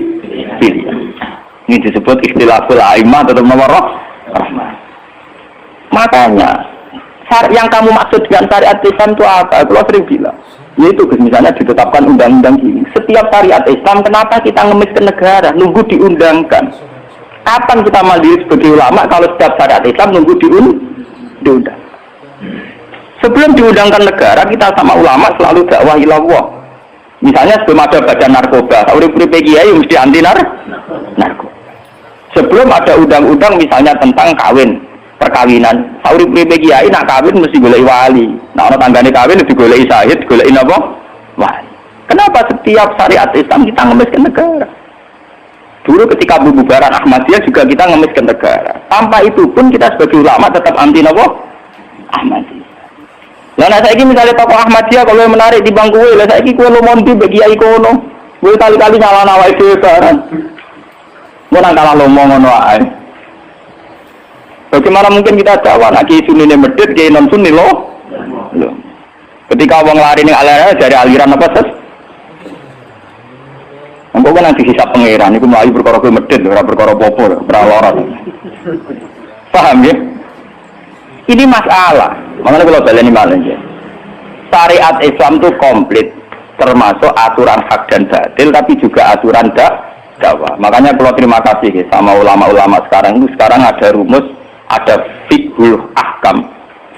Ini disebut ikhtilaful a'immah atau nomor rahmah. Makanya yang kamu maksud dengan syariat Islam itu apa? Kalau sering bilang, yaitu misalnya ditetapkan undang-undang ini. Setiap syariat Islam, kenapa kita ngemis ke negara? Nunggu diundangkan. Kapan kita mandiri sebagai ulama kalau setiap syariat Islam nunggu diundang? Sebelum diundangkan negara, kita sama ulama selalu dakwah ilallah. Misalnya sebelum ada badan narkoba, urip-urip kiai mesti anti narkoba. Sebelum ada undang-undang misalnya tentang kawin, perkawinan, urip-urip kiai nak kawin mesti golek wali. Nah, ana tanggane kawin digoleki syahid, digoleki napa? Wali. Kenapa setiap syariat Islam kita ngemis ke negara? Dulu ketika pembubaran Ahmadiyah juga kita ngemis ke negara. Tanpa itu pun kita sebagai ulama tetap anti napa? Ahmadiyah. Lah nek saiki misalnya tokoh Ahmadiyah kalau menarik di bangku lah saiki kowe lomonti bagi kiai kono. Kowe kali-kali nyalahno awake dhewe bareng. Mun nang kalah lomo ngono ae. Bagaimana mungkin kita dakwah nak kiai sunni medit, kiai non sunni loh. Ketika wong lari ning aliran dari aliran apa ses? Engko kan nanti hisab pangeran iku mlayu perkara kowe medit ora perkara apa-apa, ora lara. Paham ya? Ini masalah. Makanya kalau baleni malih ya. Syariat Islam itu komplit, termasuk aturan hak dan batil, tapi juga aturan dakwah. Makanya kalau terima kasih ya, sama ulama-ulama sekarang itu sekarang ada rumus, ada fiqhul ahkam,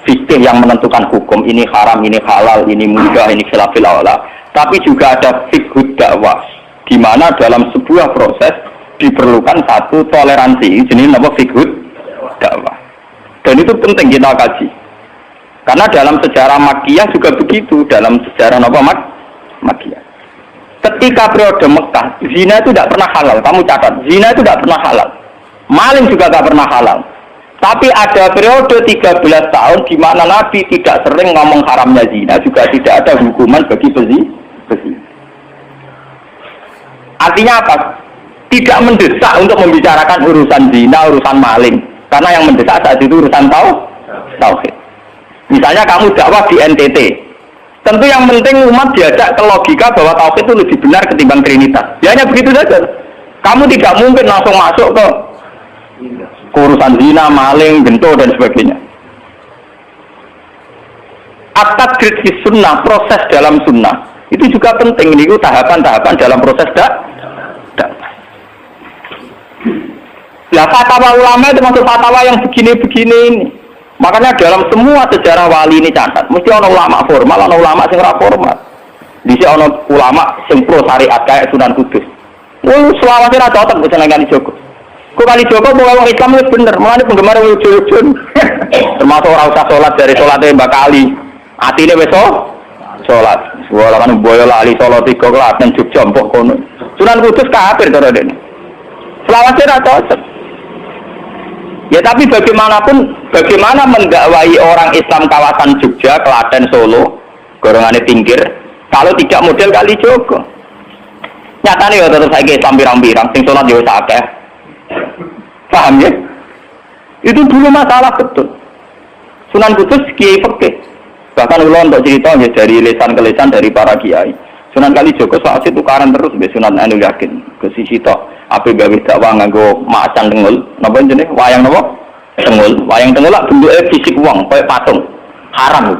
fikih yang menentukan hukum ini haram, ini halal, ini mubah, ini khilafil aula. Tapi juga ada fiqhul dakwah, di mana dalam sebuah proses diperlukan satu toleransi. Jenis nama fiqhul dakwah. Dan itu penting kita kaji. Karena dalam sejarah Makkiyah juga begitu, dalam sejarah Makkiyah. Ketika periode Mekah, zina itu tidak pernah halal. Kamu catat, zina itu tidak pernah halal. Maling juga tidak pernah halal. Tapi ada periode 13 tahun di mana Nabi tidak sering ngomong haramnya zina, juga tidak ada hukuman bagi pezina. Artinya apa? Tidak mendesak untuk membicarakan urusan zina, urusan maling. Karena yang mendesak saat itu urusan tauhid. Misalnya kamu dakwah di NTT, tentu yang penting umat diajak ke logika bahwa tauhid itu lebih benar ketimbang trinitas. Ya hanya begitu saja. Kamu tidak mungkin langsung masuk ke urusan zina, maling, gento dan sebagainya. At-tadrid fi sunnah, proses dalam sunnah itu juga penting. Ini tahapan-tahapan dalam proses dakwah. Nah, fatwa ulama itu masuk fatwa yang begini-begini ini. Makanya dalam semua sejarah wali ini catat, mesti ada ulama formal, ada ulama sing ora formal. Di sini ada ulama sing pro syariat kayak Sunan Kudus. Selawase ra cocok bisa nang Kali Joko. Kok Kali Joko mau orang Islam itu bener, mulane penggemar lucu-lucu. Termasuk ora usah salat dari salate Mbak Kali. Atine wis salat. Wala kan boyo lali salat 3 klaten Jogja mbok kono. Sunan Kudus kafir to dene. Selawase ra cocok. Ya tapi bagaimanapun, bagaimana mendakwai orang Islam kawasan Jogja, Klaten, Solo, golongannya pinggir, kalau tidak model Kali Joko. Nyatanya ya tetap saya Islam pirang-pirang, sing sholat ya akeh. Paham ya? Itu dulu masalah betul. Sunan Kudus kiai fikih. Bahkan ulo untuk cerita ya dari lesan ke lesan dari para kiai. Sunan Kali Joko saat itu tukaran terus be Sunan Anu Yakin ke sisi tok. Apa gawe dakwah nganggo macan tengul, napa jenenge wayang napa? Tengul. Wayang tengul lak bentuke fisik wong koyo patung. Haram.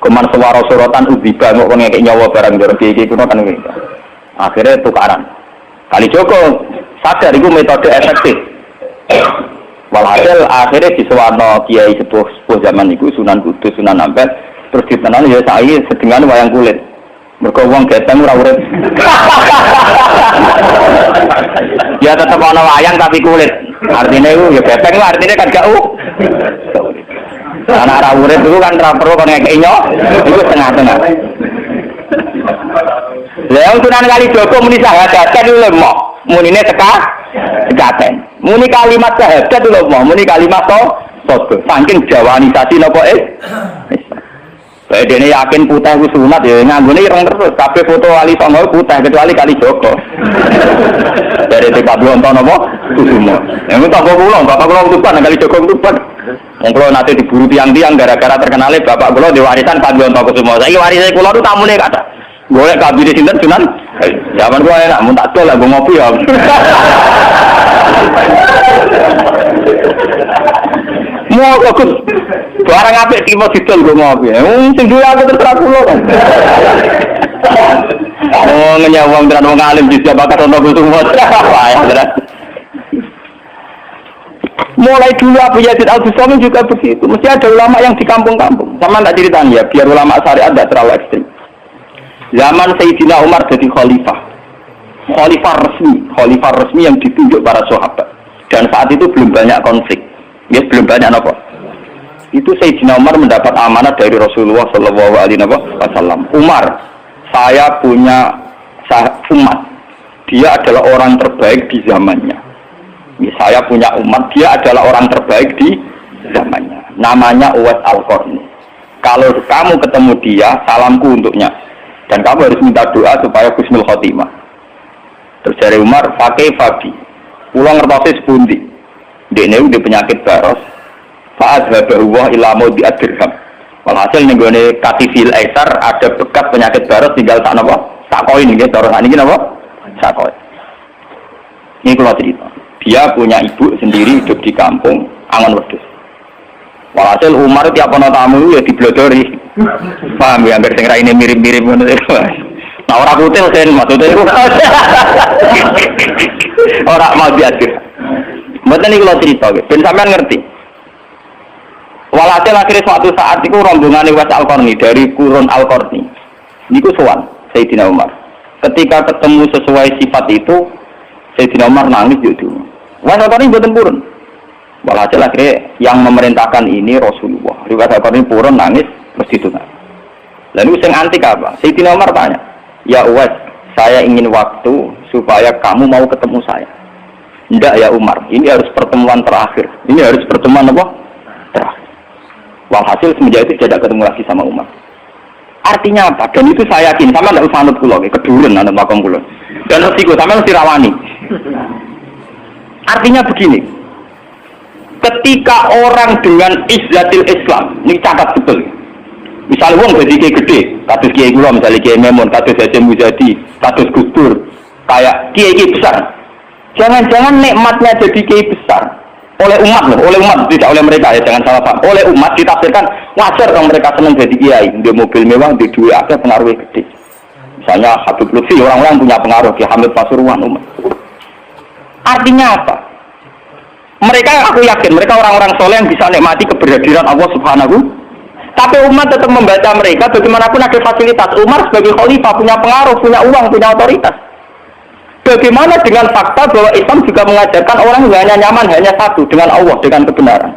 Kuman suara sorotan udziba kok ngekek nyawa barang jero iki kuno kan ngene. Akhirnya tukaran. Kali Joko sadar iku metode efektif. Walhasil akhirnya disuwarno kiai sepuh zaman iku Sunan Kudus, Sunan Ampel, terus ditenan ya saiki sedengan wayang kulit. Mergo wong geteng ora urip. Ya tetep ana wayang tapi kulit. Artinya itu ya geteng lah, artinya kan gak Anak ora urip itu kan ora perlu kon ngekeki nyo, iku tengah-tengah. Lah Sunan Kali Joko muni syahadat lho mok, munine tekaten. Muni kalimat syahadat lho mok, muni kalimat sodo. Saking jawanisasi napa dene yakin putih ku sunat ya nganggone ireng terus kabeh foto wali songo putih kecuali Kali Joko. Dari Pak Blonto napa Kusumo. Yang bapak kula utuban Kali Joko utuban. Wong kula nate diburu tiang-tiang gara-gara terkenale bapak kula di warisan Pak Blonto Kusumo. Saiki warise kula tu tamune kata. Golek kabine sinten Sunan. Zaman kula enak mun tak tol lah go ngopi ya. Mau kok barang apik timo didol go ngopi. Sing duwe aku terserah kula. Oh nyawang tenan wong alim bisa bakat ono kusumo. Wah ya. Mulai dulu Abu Yazid Al-Bustami juga begitu. Mesti ada ulama yang di kampung-kampung. Sama tak ceritain ya, biar ulama syariat tidak terlalu ekstrim. Zaman Sayyidina Umar jadi khalifah. Khalifah resmi yang ditunjuk para sahabat. Dan saat itu belum banyak konflik. Ya, belum banyak apa. Itu Sayyidina Umar mendapat amanah dari Rasulullah SAW. Umar, saya punya umat. Dia adalah orang terbaik di zamannya. Saya punya umat, dia adalah orang terbaik di zamannya. Namanya Uwais Al-Qarni. Kalau kamu ketemu dia, salamku untuknya. Dan kamu harus minta doa supaya husnul khotimah. Terus dari Umar, pakai Fabi. Pulang ngertosis pundi. Dia ini udah penyakit baros. Fa'adhabahu wa ila mawdi'ad dirham. Walhasil ning gone katifil aisar ada bekas penyakit baros tinggal sak napa? Sak koin nggih, cara niki napa? Sak koin. Ini kalau cerita. Dia punya ibu sendiri hidup di kampung Angon Wedhus. Walhasil Umar tiap ana tamu ya diblodori. Paham ya, anggere sing raine mirip-mirip ngono iku. Nah ora kutil sen maksudnya iku. Ora mau diatur. Mboten iki kalau cerita, ben sampean ngerti. Walhasil akhirnya suatu saat itu rombongan Uwais Al-Qarni dari Qurun Al-Qarni. Niku sowan Sayyidina Umar. Ketika ketemu sesuai sifat itu, Sayyidina Umar nangis juga. Uwais Al-Qarni mboten purun. Walhasil akhirnya yang memerintahkan ini Rasulullah. Uwais Al-Qarni purun nangis terus ditunang. Lalu sing antik apa? Sayyidina Umar tanya, "Ya Uwais, saya ingin waktu supaya kamu mau ketemu saya." "Enggak ya Umar, ini harus pertemuan terakhir. Ini harus pertemuan apa? Terakhir." Walhasil semenjak itu tidak ketemu lagi sama Umar. Artinya apa? Dan itu saya yakin, sama tidak usah anut kula, keduren anut makom kula. Dan resiko sama mesti rawani. Artinya begini, ketika orang dengan izzatil Islam, ini catat betul. Misalnya wong jadi kiai gede, kados kiai kula misalnya kiai Memun, kados Hasyim Muzadi, kados Gus Dur, kayak kiai besar. Jangan-jangan nikmatnya jadi kiai besar oleh umat loh, oleh umat tidak oleh mereka ya, jangan salah paham. Oleh umat ditafsirkan wajar kalau mereka senang jadi kiai, dia mobil mewah, dia duit ada pengaruhnya gede. Misalnya Habib Lutfi, orang-orang punya pengaruh, Ki Hamid Pasuruan umat. Artinya apa? Mereka aku yakin mereka orang-orang soleh yang bisa nikmati keberhadiran Allah Subhanahu. Tapi umat tetap membaca mereka bagaimanapun ada fasilitas. Umar sebagai khalifah punya pengaruh, punya uang, punya otoritas. Bagaimana dengan fakta bahwa Islam juga mengajarkan orang yang hanya nyaman hanya satu dengan Allah, dengan kebenaran.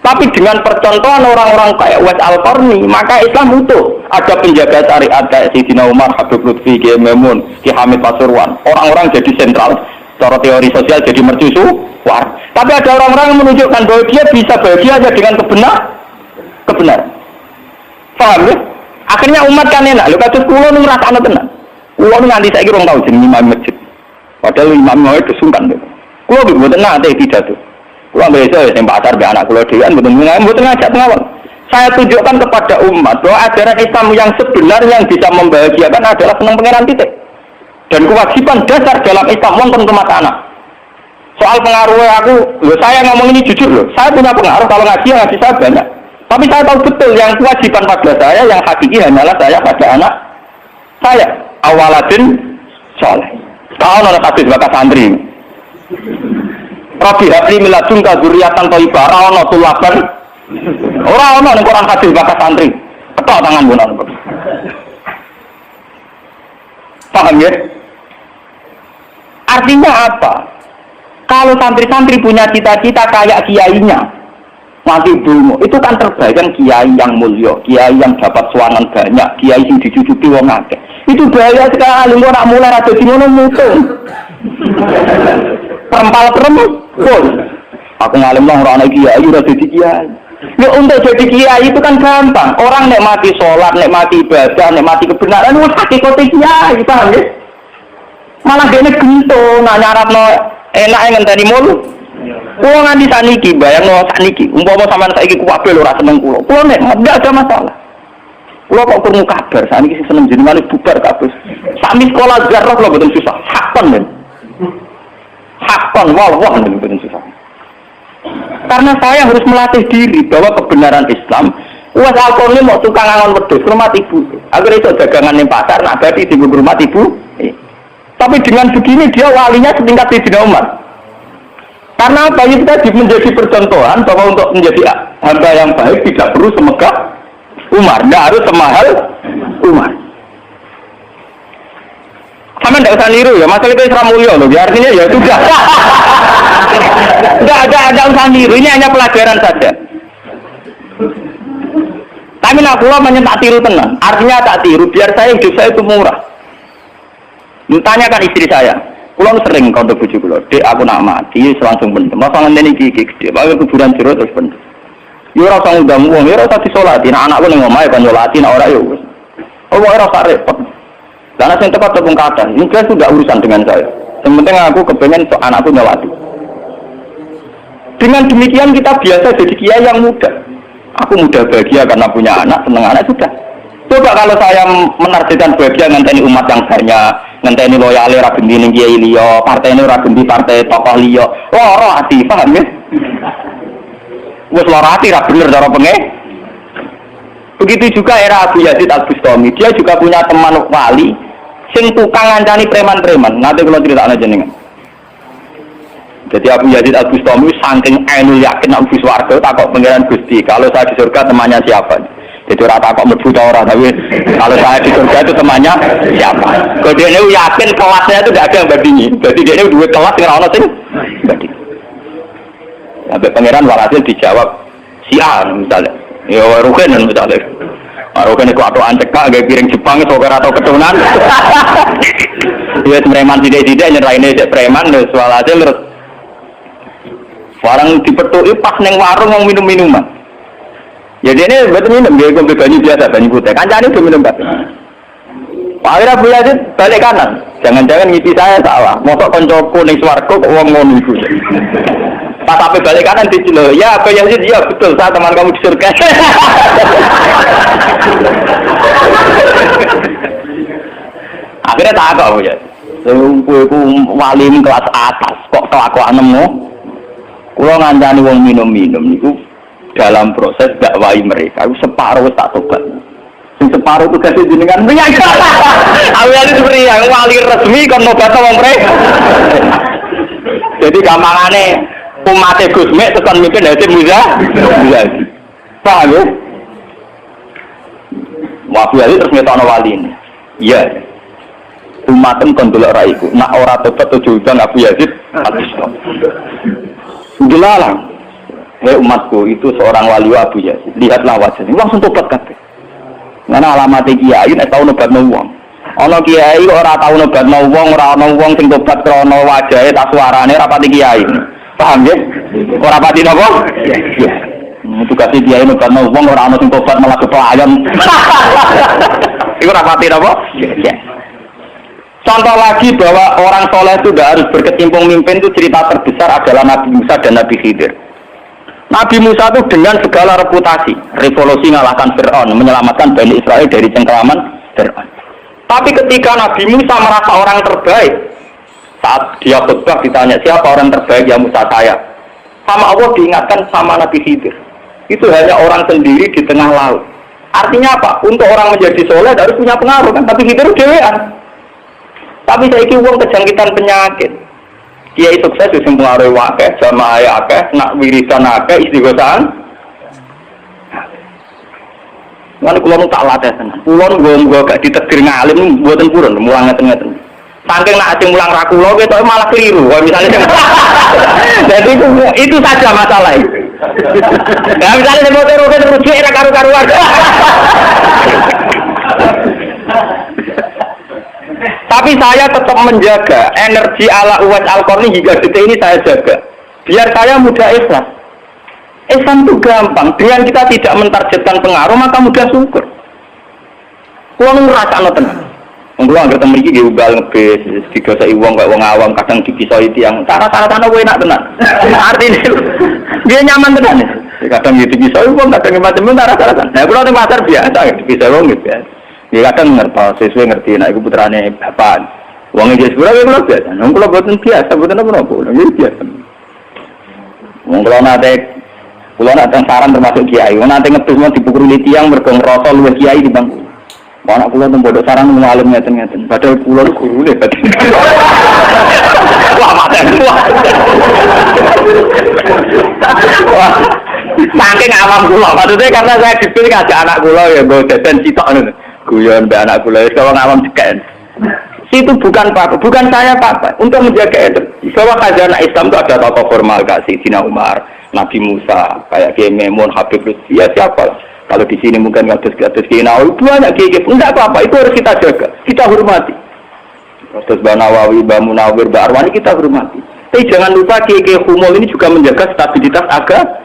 Tapi dengan percontohan orang-orang kayak Uwais Al-Qarni, maka Islam utuh. Ada penjaga syariat kayak Sayyidina Umar, Habib Lutfi, Ki Memun, Ki Hamid Pasuruan. Orang-orang jadi sentral. Secara teori sosial jadi mercusuar. Tapi ada orang-orang yang menunjukkan bahwa dia bisa bahagia aja dengan kebenaran. Paham ya? Akhirnya umat kan enak. Lu kados kula nu ngrasakno tenan. Kula nu nganti saiki rong tau jeneng imam masjid. Padahal imamnya itu sungkan lho. Kula mboten nate pidato. Kula besok sing pasar be anak kula dhewean mboten ngajak ngawal. Saya tunjukkan kepada umat bahwa ajaran Islam yang sebenar yang bisa membahagiakan adalah senang pangeran titik. Dan kewajiban dasar dalam Islam wonten rumah anak. Soal pengaruhnya aku, saya ngomong ini jujur loh. Saya punya pengaruh kalau ngaji saya banyak. Tapi saya tahu betul yang kewajiban pada saya, yang hakiki hanyalah saya pada anak saya. Awaladin soleh. Kau nolak hadis bakas santri. Rabbi habli miladun kadzurriatan thayyibah. Ora ono tulaban. Ora ono ning Quran hadis bakas santri. Ketok tangan bonan. Paham ya? Artinya apa? Kalau santri-santri punya cita-cita kayak kiainya, mati dulu, itu kan terbayang kiai yang mulia, kiai yang dapat suanan banyak, kiai yang dicucupi wong akeh. Itu bahaya sekali, kok nak mulai ada di ngono mutung. Perempal-perempal. Aku ngalim lah orang kiai udah jadi kiai. Ya untuk jadi kiai itu kan gampang. Orang nikmati sholat, nikmati ibadah, nikmati kebenaran, wis hakikate kiai, paham ya? Malah dene gento, nak nyaratno enak ngenteni mulu. Kulo nganti saniki bayangno saniki, umpama sampean saiki kuwabe lho ora seneng kulo. Kulo nek ndak ada masalah. Kulo kok krungu kabar saniki sing seneng jenengan bubar kabeh. Sami sekolah jarah lho mboten susah. Hakon men. Hakon wah mboten susah. Karena saya harus melatih diri bahwa kebenaran Islam. Uwais Al-Qarni mau tukang angon wedhus rumah ibu. Agar itu dagangan ning pasar nak berarti di rumah ibu. Tapi dengan begini dia walinya setingkat Sayyidina Umar. Karena apa? Itu tadi menjadi percontohan bahwa untuk menjadi hamba yang baik tidak perlu semegah Umar, tidak harus semahal Umar. Sama tidak usah niru ya, masalah itu Islam mulia loh. Artinya ya sudah. Tidak ada usah niru, ini hanya pelajaran saja. Tapi nak kula tak tiru tenan. Artinya tak tiru, biar saya hidup saya itu murah. Tanyakan istri saya, pulang sering kau untuk bujuk pulau. Dek aku nak mati, langsung bener. Masa ngene iki gede, bawa kuburan jero terus bener. Yo ora usah ngundang wong, yo ora usah disolati. Nek anakku ning omahe kan nyolati, nek ora yo wis. Oh ora usah repot. Lah sing tepat tepung kata, ini jelas sudah urusan dengan saya. Yang penting aku kepengen anakku nyolati. Dengan demikian kita biasa jadi kiai yang muda. Aku muda bahagia karena punya anak, seneng anak sudah. Coba kalau saya menargetkan bahagia ngenteni umat yang banyak, ngenteni loyale ra gendi ning kiai liya, partene ora gendi partai tokoh liya. Lara ati, paham ya? Wes lara ati ra bener cara penge. Begitu juga era Abu Yazid Al-Bustami, dia juga punya teman wali sing tukang ngancani preman-preman. Nanti kalau critakno jenengan. Jadi Abu Yazid Al-Bustami saking ainul yakin nang bis warga takok pangeran Gusti, kalau saya di surga temannya siapa? Jadi ora takok mlebu ta ora, tapi kalau saya di surga itu temannya siapa? Kalau dia yakin kelasnya itu tidak ada yang bandingi. Jadi dia ini dua kelas yang ono sing banding. Sampai pangeran walhasil dijawab si A misalnya. Ya Rugen misalnya. Rugen itu atau ancekak gaya piring Jepang itu atau keturunan. Dia preman tidak nyerahin dia preman terus walhasil terus orang dipetui pas neng warung mau minum-minuman. Jadi ini betul minum dia kopi banyu biasa banyu putih. Kancane udah minum kopi. Akhirnya Abu Yazid balik kanan. Jangan-jangan ngisi saya salah. Mosok koncoku ning swarga kok wong ngono iku. Pas sampai balik kanan dicelo, ya Abu Yazid, ya betul, saya teman kamu di surga. Akhirnya tak apa Abu Yazid. Aku wali kelas atas, kok kelakuanmu? Kalau ngancani wong minum-minum itu dalam proses dakwai mereka, itu separuh tak tobat. Separuh tugasnya jenengan meriang. Abu Yazid meriang, wali resmi kan nobat wong mereka. Jadi gampangane umatnya Gusmek tekan mikir dari Muza. Paham ya? Abu Yazid terus ngetokno wali ini. Iya. Umatem kon delok ra iku. Nak ora tobat tujuan Abu Yazid habis. Dilarang. Hei umatku, itu seorang wali Abu Yazid. Lihatlah wajahnya. Langsung tobat kabeh. Ngene alamate kiai nek tau nobatno wong. Ana kiai ora tau nobatno wong, ora ana wong sing tobat krana wajahe ta suarane ora pati kiai. Paham ya? Ora pati napa? Iya. Tugas kiai nobatno wong ora ana sing tobat malah kepelayan. Iku ora pati napa? Iya. Contoh lagi bahwa orang soleh itu tidak harus berkecimpung mimpin itu cerita terbesar adalah Nabi Musa dan Nabi Khidir. Nabi Musa itu dengan segala reputasi, revolusi mengalahkan Fir'aun, menyelamatkan Bani Israel dari cengkeraman Fir'aun. Tapi ketika Nabi Musa merasa orang terbaik, saat dia khutbah ditanya siapa orang terbaik, ya Musa saya. Sama Allah diingatkan sama Nabi Khidir. Itu hanya orang sendiri di tengah laut. Artinya apa? Untuk orang menjadi soleh harus punya pengaruh kan? Tapi Khidir dewean. Tapi saiki wong kejangkitan penyakit. Kiai sukses wis pengaruh akeh, jamaah akeh, nak wiridan akeh, istighosahan. Lan kula nu tak latih tenan. Kula nggo gak ditetir ngalim mboten purun, mulang ngeten-ngeten. Saking nak sing mulang ra kula ketoke malah keliru. Kaya misale jadi itu saja masalah itu. Ya misalnya sing motor rugi rujuk era karu-karuan. Tapi saya tetap menjaga energi ala Uwais Al-Qarni hingga detik ini saya jaga. Biar saya mudah ikhlas. Islam itu gampang. Dengan kita tidak mentargetkan pengaruh maka mudah syukur. Kulo ngrasakno tenan. Wong kula anggere temen iki nggih ubal ngebis, digoseki wong kaya wong awam kadang dipisoi tiyang. Cara-carane kowe enak tenan. Artine dia nyaman tenan. Kadang dipisoi wong kadang macam-macam cara-carane. Nah kula teng pasar biasa dipisoi wong gitu ya. Dia kadang ngerti, sesuai ngerti, nah itu putrane bapak. Uangnya dia seberapa kalau biasa, nong kalau buatan biasa, buatan apa? Ini biasa. Nong kalau nanti saran termasuk kiai, nanti ngetus mau dipukul di tiang bergong rosol luwes kiai di bangku. Anak pulau tuh bodoh saran mengalim ngeten. Padahal pulau guru deh. Wah mata wah. Saking awam pulau, maksudnya karena saya dipilih ngajak anak pulau ya, gue jajan citok nih. Guyon mbak anak kula kalau ngawam ceken. Itu bukan apa, bukan saya apa. Untuk menjaga itu. Bahwa khazanah Islam itu ada tokoh formal kayak Sayyidina Umar, Nabi Musa, kayak Kiai Maimun, Habib Lutfi, ya siapa? Kalau di sini mungkin ngatus Kiai Nawawi, banyak Kiai. Enggak apa-apa, itu harus kita jaga, kita hormati. Terus Mbak Nawawi, Mbak Munawir, Mbak Arwani kita hormati. Tapi jangan lupa Kiai Humul ini juga menjaga stabilitas agama.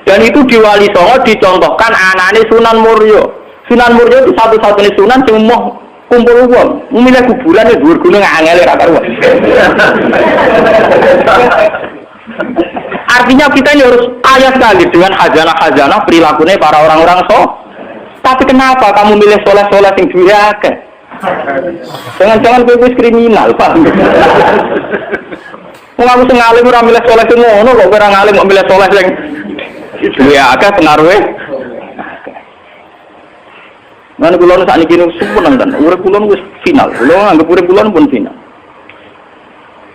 Dan itu di Wali Songo dicontohkan anaknya Sunan Muryo. Sunan Muryo itu satu-satunya sunan yang mau kumpul uang, memilih kuburan itu dhuwur gunung angel ra karuan. Artinya kita ini harus kaya sekali dengan khazanah-khazanah perilakunya para orang-orang Tapi kenapa kamu milih soleh-soleh yang dunia akeh? Jangan-jangan kowe kriminal, Pak. Wong aku sing alim ora milih soleh sing ngono kok ora ngalim kok milih soleh sing dunia akeh pengaruhe. Lan kula nu sakniki sumpun nang urip kula wis final. Kula anggap urip kula pun final.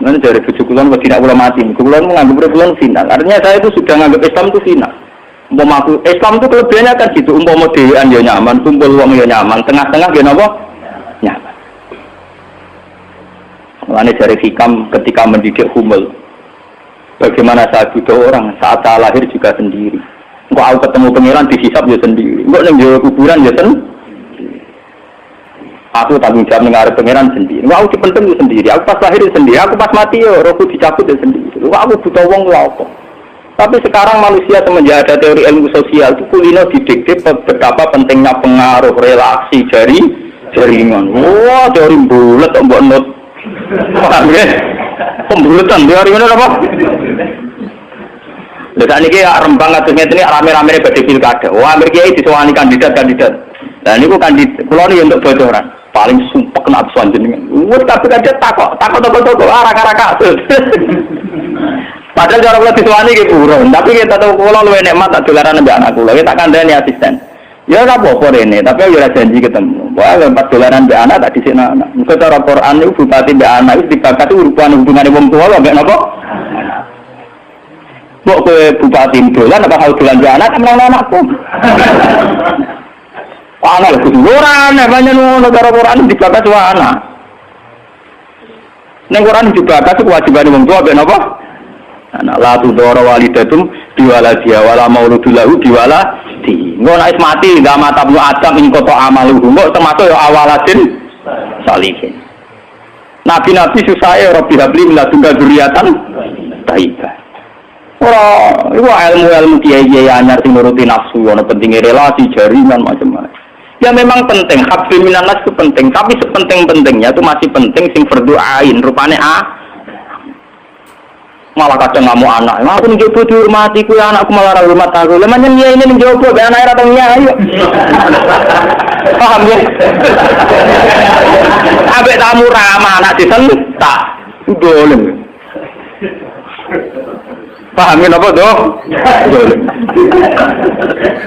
Nanti dari bujuk kulon tidak kula mati. Kulon menganggap kulon final. Artinya saya itu sudah menganggap Islam itu final. Islam itu kelebihannya kan gitu. Umpama dewan ya nyaman, kumpul uang ya nyaman, tengah-tengah ya apa? Nyaman. Mulane dari hikam ketika mendidik Humul. Bagaimana saya butuh orang saat saya lahir juga sendiri. Engkau aku ketemu pangeran dihisab ya sendiri. Engkau nang jauh kuburan ya sendiri. Aku tanggung jawab mengarep pangeran sendiri. Wah, aku dipenting sendiri. Aku pas lahir sendiri. Aku pas mati yo rohku dicabut sendiri. Wah, aku butuh wong lho apa. Tapi sekarang manusia semenjak ada teori ilmu sosial itu kulino didikte betapa pentingnya pengaruh relasi jaringan. Wah, teori bulat mbok not. Paham ya? Pembulatan teori mana apa? Lha sakniki Rembang kados ngene rame-rame badhe pilkada. Wah, Amerika iki disowani kandidat-kandidat. Lah niku kandidat kula niku untuk bocoran. Paling sumpek kena absuan jenengan. Wes kabeh takok arah-arah kasus. Padahal cara kula disowani iki buron, tapi kita tahu kula luwih nikmat tak dolaran mbek anak kula. Kita kandhani asisten. Ya ora apa-apa rene, tapi yo ora janji ketemu. Wah, lempar dolaran mbek anak tak dhisikno anak. Muga cara Quran niku bupati mbek anak wis dibakat hubungane wong tuwa mbek napa? Mbok kowe bupati dolan apa hal dolan mbek anak temen anakku. Anak lho ora ana banyak ngono cara Quran dibakat wae anak. Ning Quran dibakat kewajibane wong tuwa mbek napa? Anak la tudara walidatum biwaladiha wala mauludul lahu biwaladi. Engko nek mati ndak matabnu adam ing kota amaluhu kok termasuk ya awaladin salihin. Nabi-nabi susah ya Rabbi habli min ladunka dzurriatan thayyibah. Ora iku ilmu-ilmu kiai-kiai anyar sing nuruti nafsu ana pentinge relasi jaringan macam-macam. Ya memang penting, habli minan nas itu penting, tapi sepenting-pentingnya itu masih penting sing fardhu ain rupane malah kadang ngamuk anak. Aku njobo dihormati kuwi anakku malah ora hormat aku. Lah menyang nyai ini njobo ben anake ra tau nyai. Paham ya? Ambek tamu ramah anak disentak. Dolem. Paham ya napa to? Dolem.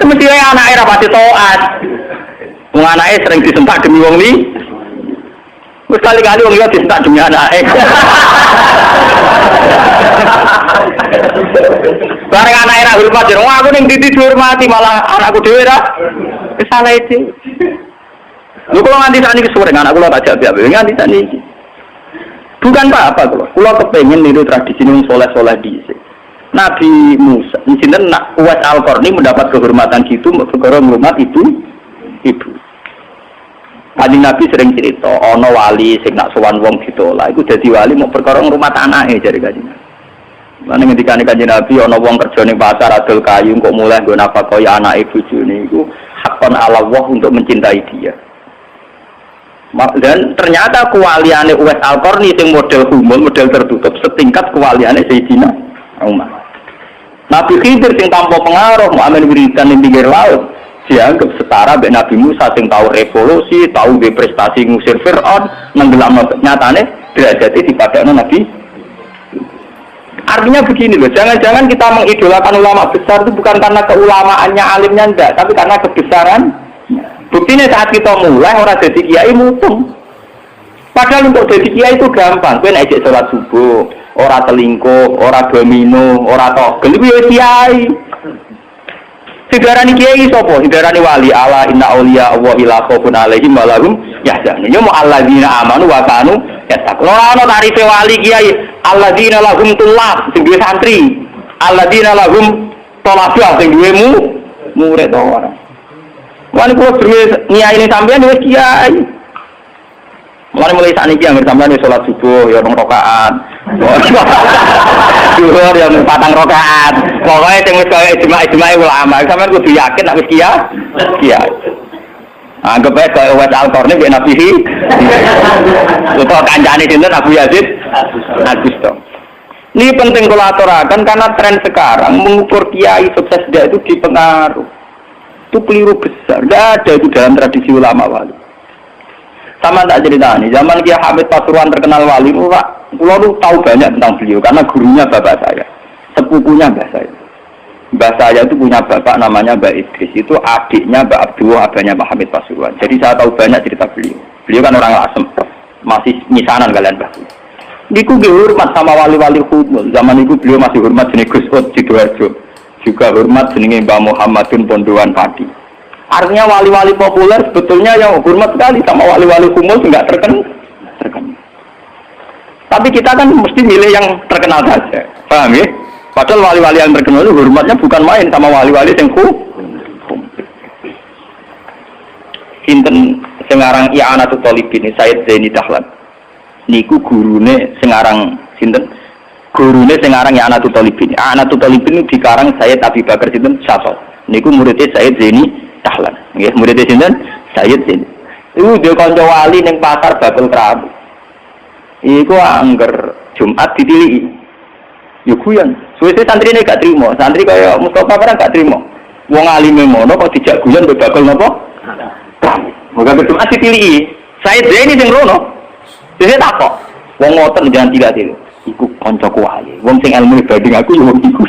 Mesti anake ra pati taat. Wong anake sering disentak demi wong li. Wis kali-kali wong liya disentak demi anake. Bareng anak era hormat jero aku ning titi dihormati malah anakku dhewe ra salah iki. Lho kula nganti sakniki sore anak kula tak jak biar nganti sakniki. Bukan apa-apa kula kepengin niru tradisi wong saleh-saleh dhisik. Nabi Musa, sinten Uwais Al-Qarni mendapat kehormatan gitu perkara ngurmat ibu. Kanjeng Nabi sering cerita ana wali sing nak sowan wong ditolak iku dadi wali mau perkara ngurmat anake jare Kanjeng Nabi. Lan ngendikane Kanjeng Nabi ana wong kerja ning pasar adol kayu kok mulai nggo nafkah ya anake bojone iku hakon ala Allah untuk mencintai dia. Dan ternyata kewaliane Uwais Al-Qarni sing model humul, model tertutup setingkat kewaliane Sayyidina Umar. Nabi Khidir sing tanpa pengaruh muamen wiridan ning pinggir laut dianggap setara mbek Nabi Musa sing tahu revolusi, tahu ge prestasi ngusir Firaun, nenggelamno nyatane derajate dipadakno Nabi. Artinya begini loh, jangan-jangan kita mengidolakan ulama besar itu bukan karena keulamaannya alimnya enggak, tapi karena kebesaran. Buktinya saat kita mulai orang jadi kiai mutung. Padahal untuk jadi kiai itu gampang, kowe nek salat subuh, ora selingkuh, ora domino, ora togel iku ya kiai. Sidarani kiai sapa? Sidarani wali ala inna auliya Allah la khaufun alaihim wa lahum yahzanun. Ya mu alladzina amanu wa kanu yattaqun. Ora ana tarife wali kiai, alladzina lahum tulab sing duwe santri, alladzina lahum talabah sing duwe murid ora. Wani kula duwe nyai ini sampean wis kiai. Mulai sakniki anggere sampean wis salat subuh ya 2 rakaat. Zuhur ya 4 rakaat. Pokoke sing wis kaya ijma' ulama, sampean kudu yakin nek wis kiai. Anggap ae kaya Uwais Al-Qarni nek Nabi. Lupa kancane sinten Abu Yazid Al-Bustami. Ini penting kalau aturakan karena tren sekarang mengukur kiai sukses dia itu dipengaruh. Itu keliru besar. Tidak ada itu dalam tradisi ulama wali. Sama tak cerita nih. Zaman Kiai Hamid Pasuruan terkenal wali, Pulau itu tahu banyak tentang beliau karena gurunya bapak saya, sepupunya mbah saya. Mbah saya itu punya bapak namanya Mbak Idris. Itu adiknya Mbak Abdullah, abahnya Mbak Hamid Pasuruan. Jadi saya tahu banyak cerita beliau. Beliau kan orang Lasem, masih misanan kalian bah. Niku hormat sama wali-wali humul. Zaman itu beliau masih hormat jenis Gus Ud Sidoarjo. Juga hormat jenis Mbah Muhammadun Pondowan Padi. Artinya wali-wali populer sebetulnya yang hormat sekali sama wali-wali humul enggak terkenal. Tapi kita kan mesti milih yang terkenal saja. Paham ya? Padahal wali-wali yang terkenal itu hormatnya bukan main sama wali-wali yang Sinten sengarang I'anatul Thalibin Said Zaini Dahlan. Niku gurune sengarang sinten? Gurune sengarang I'anatul Thalibin. I'anatul Thalibin dikarang Said Abi Bakar sinten Syato. Niku muridnya Said Zaini Dahlan. Nggih, muridnya sinten? Said Zaini. Iku dhewe kanca wali ning pasar Babel Kerabu. Iku angger Jumat ditiliki. Yo guyon. Suwe-suwe santrine gak trimo. Santri kaya Mustofa kan gak trimo. Wong alime ngono kok dijak guyon mbek bakal napa? Moga Jumat ditiliki. Said Zaini sing rono. Dene takok, wong ngoten jangan tidak itu. Iku kancaku wae. Wong sing ilmu banding aku yo iku.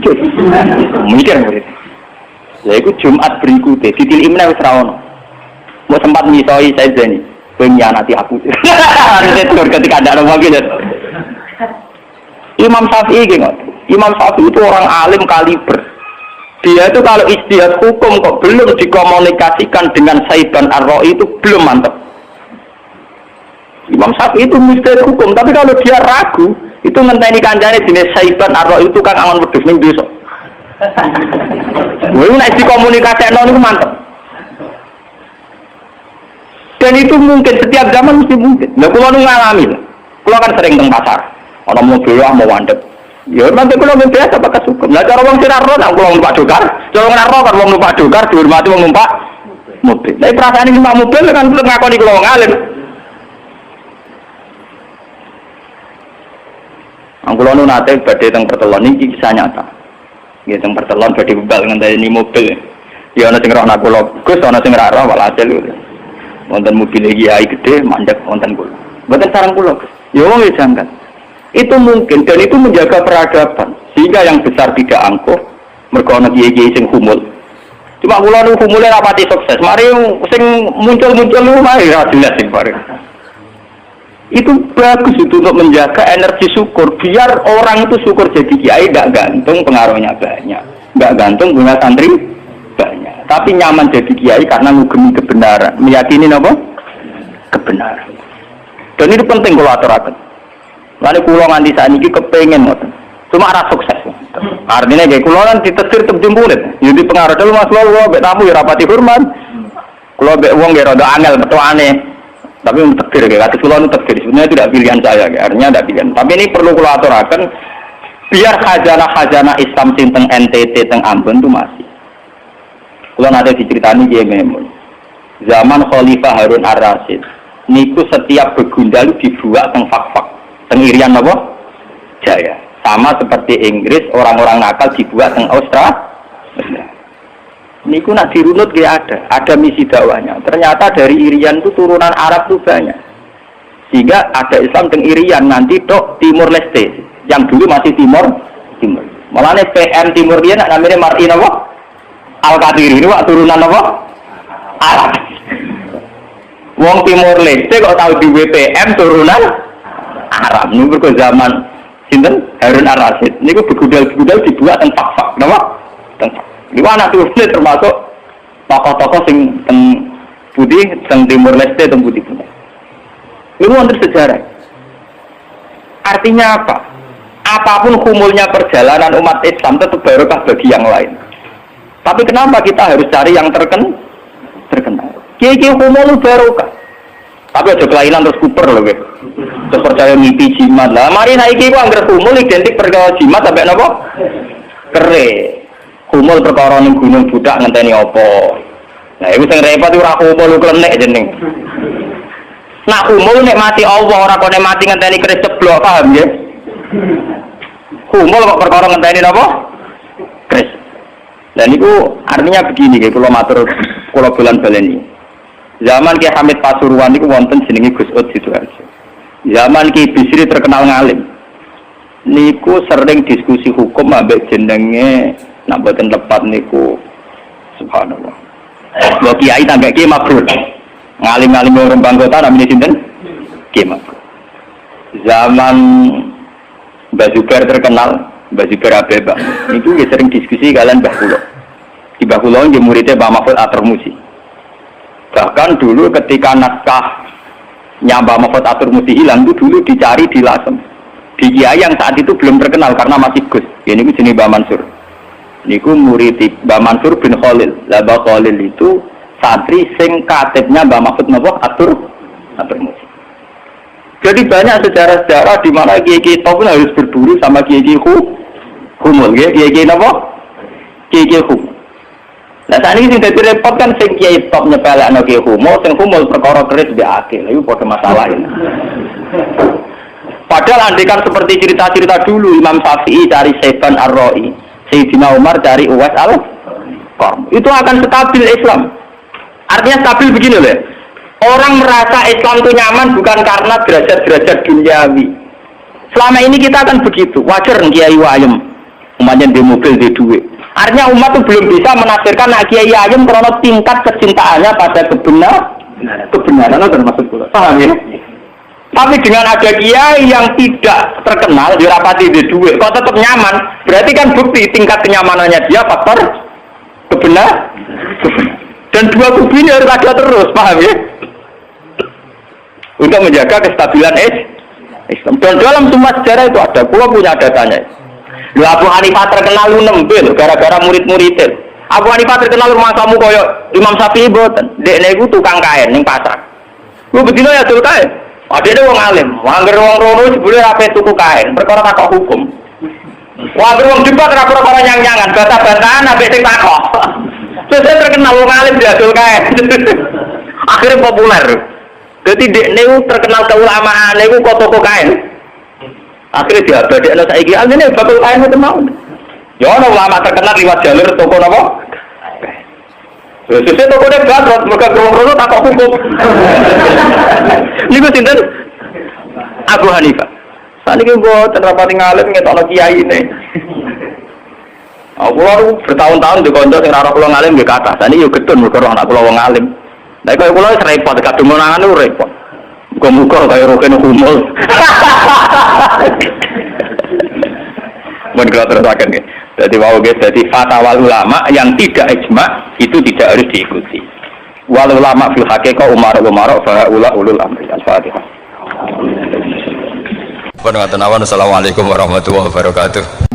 Mikir murid. Lha iku Jumat berikutnya ditiliki meneh wis ra ono. Mbok sempat misoi saya Zeni. Kowe nyanati aku. Itu ketika ada orang gitu. Imam Syafi'i gitu. Imam Syafi'i itu orang alim kaliber. Dia itu kalau ijtihad hukum kok belum dikomunikasikan dengan Saiban Ar-Ra'i itu belum mantap. Imam Syafi'i itu mujtahid hukum, tapi kalau dia ragu, itu ngenteni kancane jenis Saiban Ar-Ra'i itu kan angon wedhus ning desa. Wong nek dikomunikasikno niku mantep. Dan itu mungkin setiap zaman mesti mungkin. Lah kula nu ngalami. Kula kan sering teng pasar. Ana mobil mau wandep. Ya nanti kula biasa pakai hukum. Lah cara wong sira ro nang kula numpak dokar, cara ora ro kan wong numpak dokar dihormati wong numpak mobil. Lah perasaan iki numpak mobil kan ngakoni kula wong alim. Angkulo nu nate badhe teng pertelon iki kisah nyata. Nggih teng pertelon badhe bebal ngenteni mobil. Ya ana sing roh nak kula, Gus ana sing ra roh walhasil. Wonten mobil kiai gede mandek wonten kula. Mboten sareng kula. Ya wong e jangkat. Itu mungkin dan itu menjaga peradaban. Sehingga yang besar tidak angkuh mergo ana kiai-kiai sing humul. Cuma kula nu humule ra pati sukses. Mari sing muncul-muncul lu mari ra jelas sing bareng. Itu bagus itu untuk menjaga energi syukur biar orang itu syukur jadi kiai tidak gantung pengaruhnya banyak, tidak gantung punya santri banyak, tapi nyaman jadi kiai karena ngugemi kebenaran, meyakini apa? Kebenaran. Dan itu penting kalau aturaken. Lalu kulo nganti saat ini kepengen ngoten, cuma arah sukses. Artinya kayak kulo kan ditetir terjempulit, jadi pengaruh dulu mas lo bek tamu ya rapati hormat, kulo bek wong ya rada angel betul aneh. Tapi untuk takdir, kata Sultan itu takdir. Sebenarnya tidak pilihan saya, artinya tidak pilihan. Tapi ini perlu kalau aturakan, biar khazanah Islam tentang NTT, tentang Ambon itu masih. Kalau ada diceritani dia memang. Zaman Khalifah Harun Ar-Rasyid, niku setiap begundal dibuat teng fak-fak, teng Irian apa? Jaya. Sama seperti Inggris, orang-orang nakal dibuat teng Australia. Niku nak dirunut gak ada misi dakwahnya. Ternyata dari Irian itu turunan Arab itu banyak. Sehingga ada Islam teng Irian nanti tok Timur Leste, yang dulu masih Timur. Malahnya PM Timur dia nak namanya Martin apa? Al-Qadir ini wak turunan apa? Arab. Wong Timur Leste kok tahu di WPM turunan Arab. Ini berko zaman sinten Harun Ar-Rasyid. Niku begudal-begudal dibuat teng fak-fak, napa? Teng di mana tuh termasuk tokoh-tokoh sing teng putih, teng Timur Leste, teng putih putih. Ini wonten sejarah. Artinya apa? Apapun kumulnya perjalanan umat Islam tetap barokah bagi yang lain. Tapi kenapa kita harus cari yang terkenal? Kiai-kiai kumul barokah. Tapi aja kelainan terus kuper loh, terus percaya mimpi jimat lah. Mari naiki ku angger kumul identik perkara jimat sampai napa? Kere. Kumul perkara ning gunung budak ngenteni apa. Nah, iku sing repot ora kumul klenek jeneng. Nak kumul nek mati Allah ora kok nek mati ngenteni keris ceblok, paham nggih? Humul kok perkara ngenteni napa? Kris. Dan itu artinya begini nggih kula matur kula bolan-baleni. Zaman Ki Hamid Pasuruan niku wonten jenenge Gus Ud Sidoarjo. Zaman Ki Bisri terkenal ngalim. Niku sering diskusi hukum ambek jenenge nak boten lepat niku subhanallah. Lho kiai tangga Ki Mabrur. Ngalim-ngalim orang Bangkota namanya sinten? Ki Mabrur. Zaman Mbah Zubair terkenal, Mbah Zubair Abeba. Niku sering diskusi kalian Mbah Kulo. Di Mbah Kulo nggih muridnya Mbah Mahfud At-Tirmidzi. Bahkan dulu ketika naskahnya Mbah Mahfud At-Tirmidzi hilang itu dulu dicari di Lasem. Di kiai yang saat itu belum terkenal karena masih Gus. Ini jenis Mbah Mansur. Niku murid Mbah Mansur bin Khalil. Lah Mbah Khalil itu santri sing katibnya Mbah Mahfud At-Tirmidzi. Jadi banyak sejarah-sejarah di mana kiai-kiai top harus berduri sama kiai-kiai humul, kiai-kiai apa? Kiai-kiai humul. Nah saat ini sudah direpot kan sing kiai top nyepelekno kiai humul, sing humul perkara keris di akhir, itu pada masalah ini. Padahal andekan seperti cerita-cerita dulu Imam Syafi'i cari Saiban Ar-Ra'i, Sayyidina Umar cari Uwais Al-Qarni, itu akan stabil Islam. Artinya stabil begini loh. Orang merasa Islam itu nyaman bukan karena derajat-derajat duniawi. Selama ini kita akan begitu. Wajar kiai ayem, umatnya di mobil di duit. Artinya umat itu belum bisa menafsirkan kiai ayem karena tingkat kecintaannya pada kebenaran termasuk pula. Paham ya? Tapi dengan ada kiai yang tidak terkenal dirapati di duit, kok tetap nyaman? Berarti kan bukti tingkat kenyamanannya dia faktor kebenaran. Dan dua kubu ini harus ada terus, paham ya? Untuk menjaga kestabilan Islam. Dan dalam semua sejarah itu ada, pulau punya datanya. Abu Hanifah terkenal lu nembil gara-gara murid-muridnya. Abu Hanifah terkenal rumah kamu koyo Imam Syafi'i boten. Dekne iku tukang kain ning pasar. Lu bedino ya dul kain. Adene wong alim, angger wong rono jebule rapi tuku kain, perkara takok hukum. Wah, angger wong debat ora perkara nyang-nyangan, bantah-bantahan ambek sing takok. Terus terkenal wong alim dul kain. Akhirnya populer. Jadi dekne terkenal keulamaan, niku kok toko kain. Akhirnya diabadekno saiki alene bakul kain itu mau. Ya ana ulama terkenal liwat jalur toko napa? Sesuk toko nek batrot mergo krono takok hukum. Niku sinten? Abu Hanifah. Saniki mboten rapati ngalim ngetokno kiai ne. Aku lalu bertahun-tahun di kanca sing ora kula ngalim nggih kathah. Saniki yo gedun mergo anak kula wong ngalim. Lah kaya kula wis repot kadung menangan niku repot. Muga-muga kaya roken humul. Mun kula terusaken nggih. Jadi wau nggih dadi fatwa ulama yang tidak ijma itu tidak harus diikuti. Wal ulama fil haqiqah umara fa ulul amri. Al-Fatihah. Assalamualaikum warahmatullahi wabarakatuh.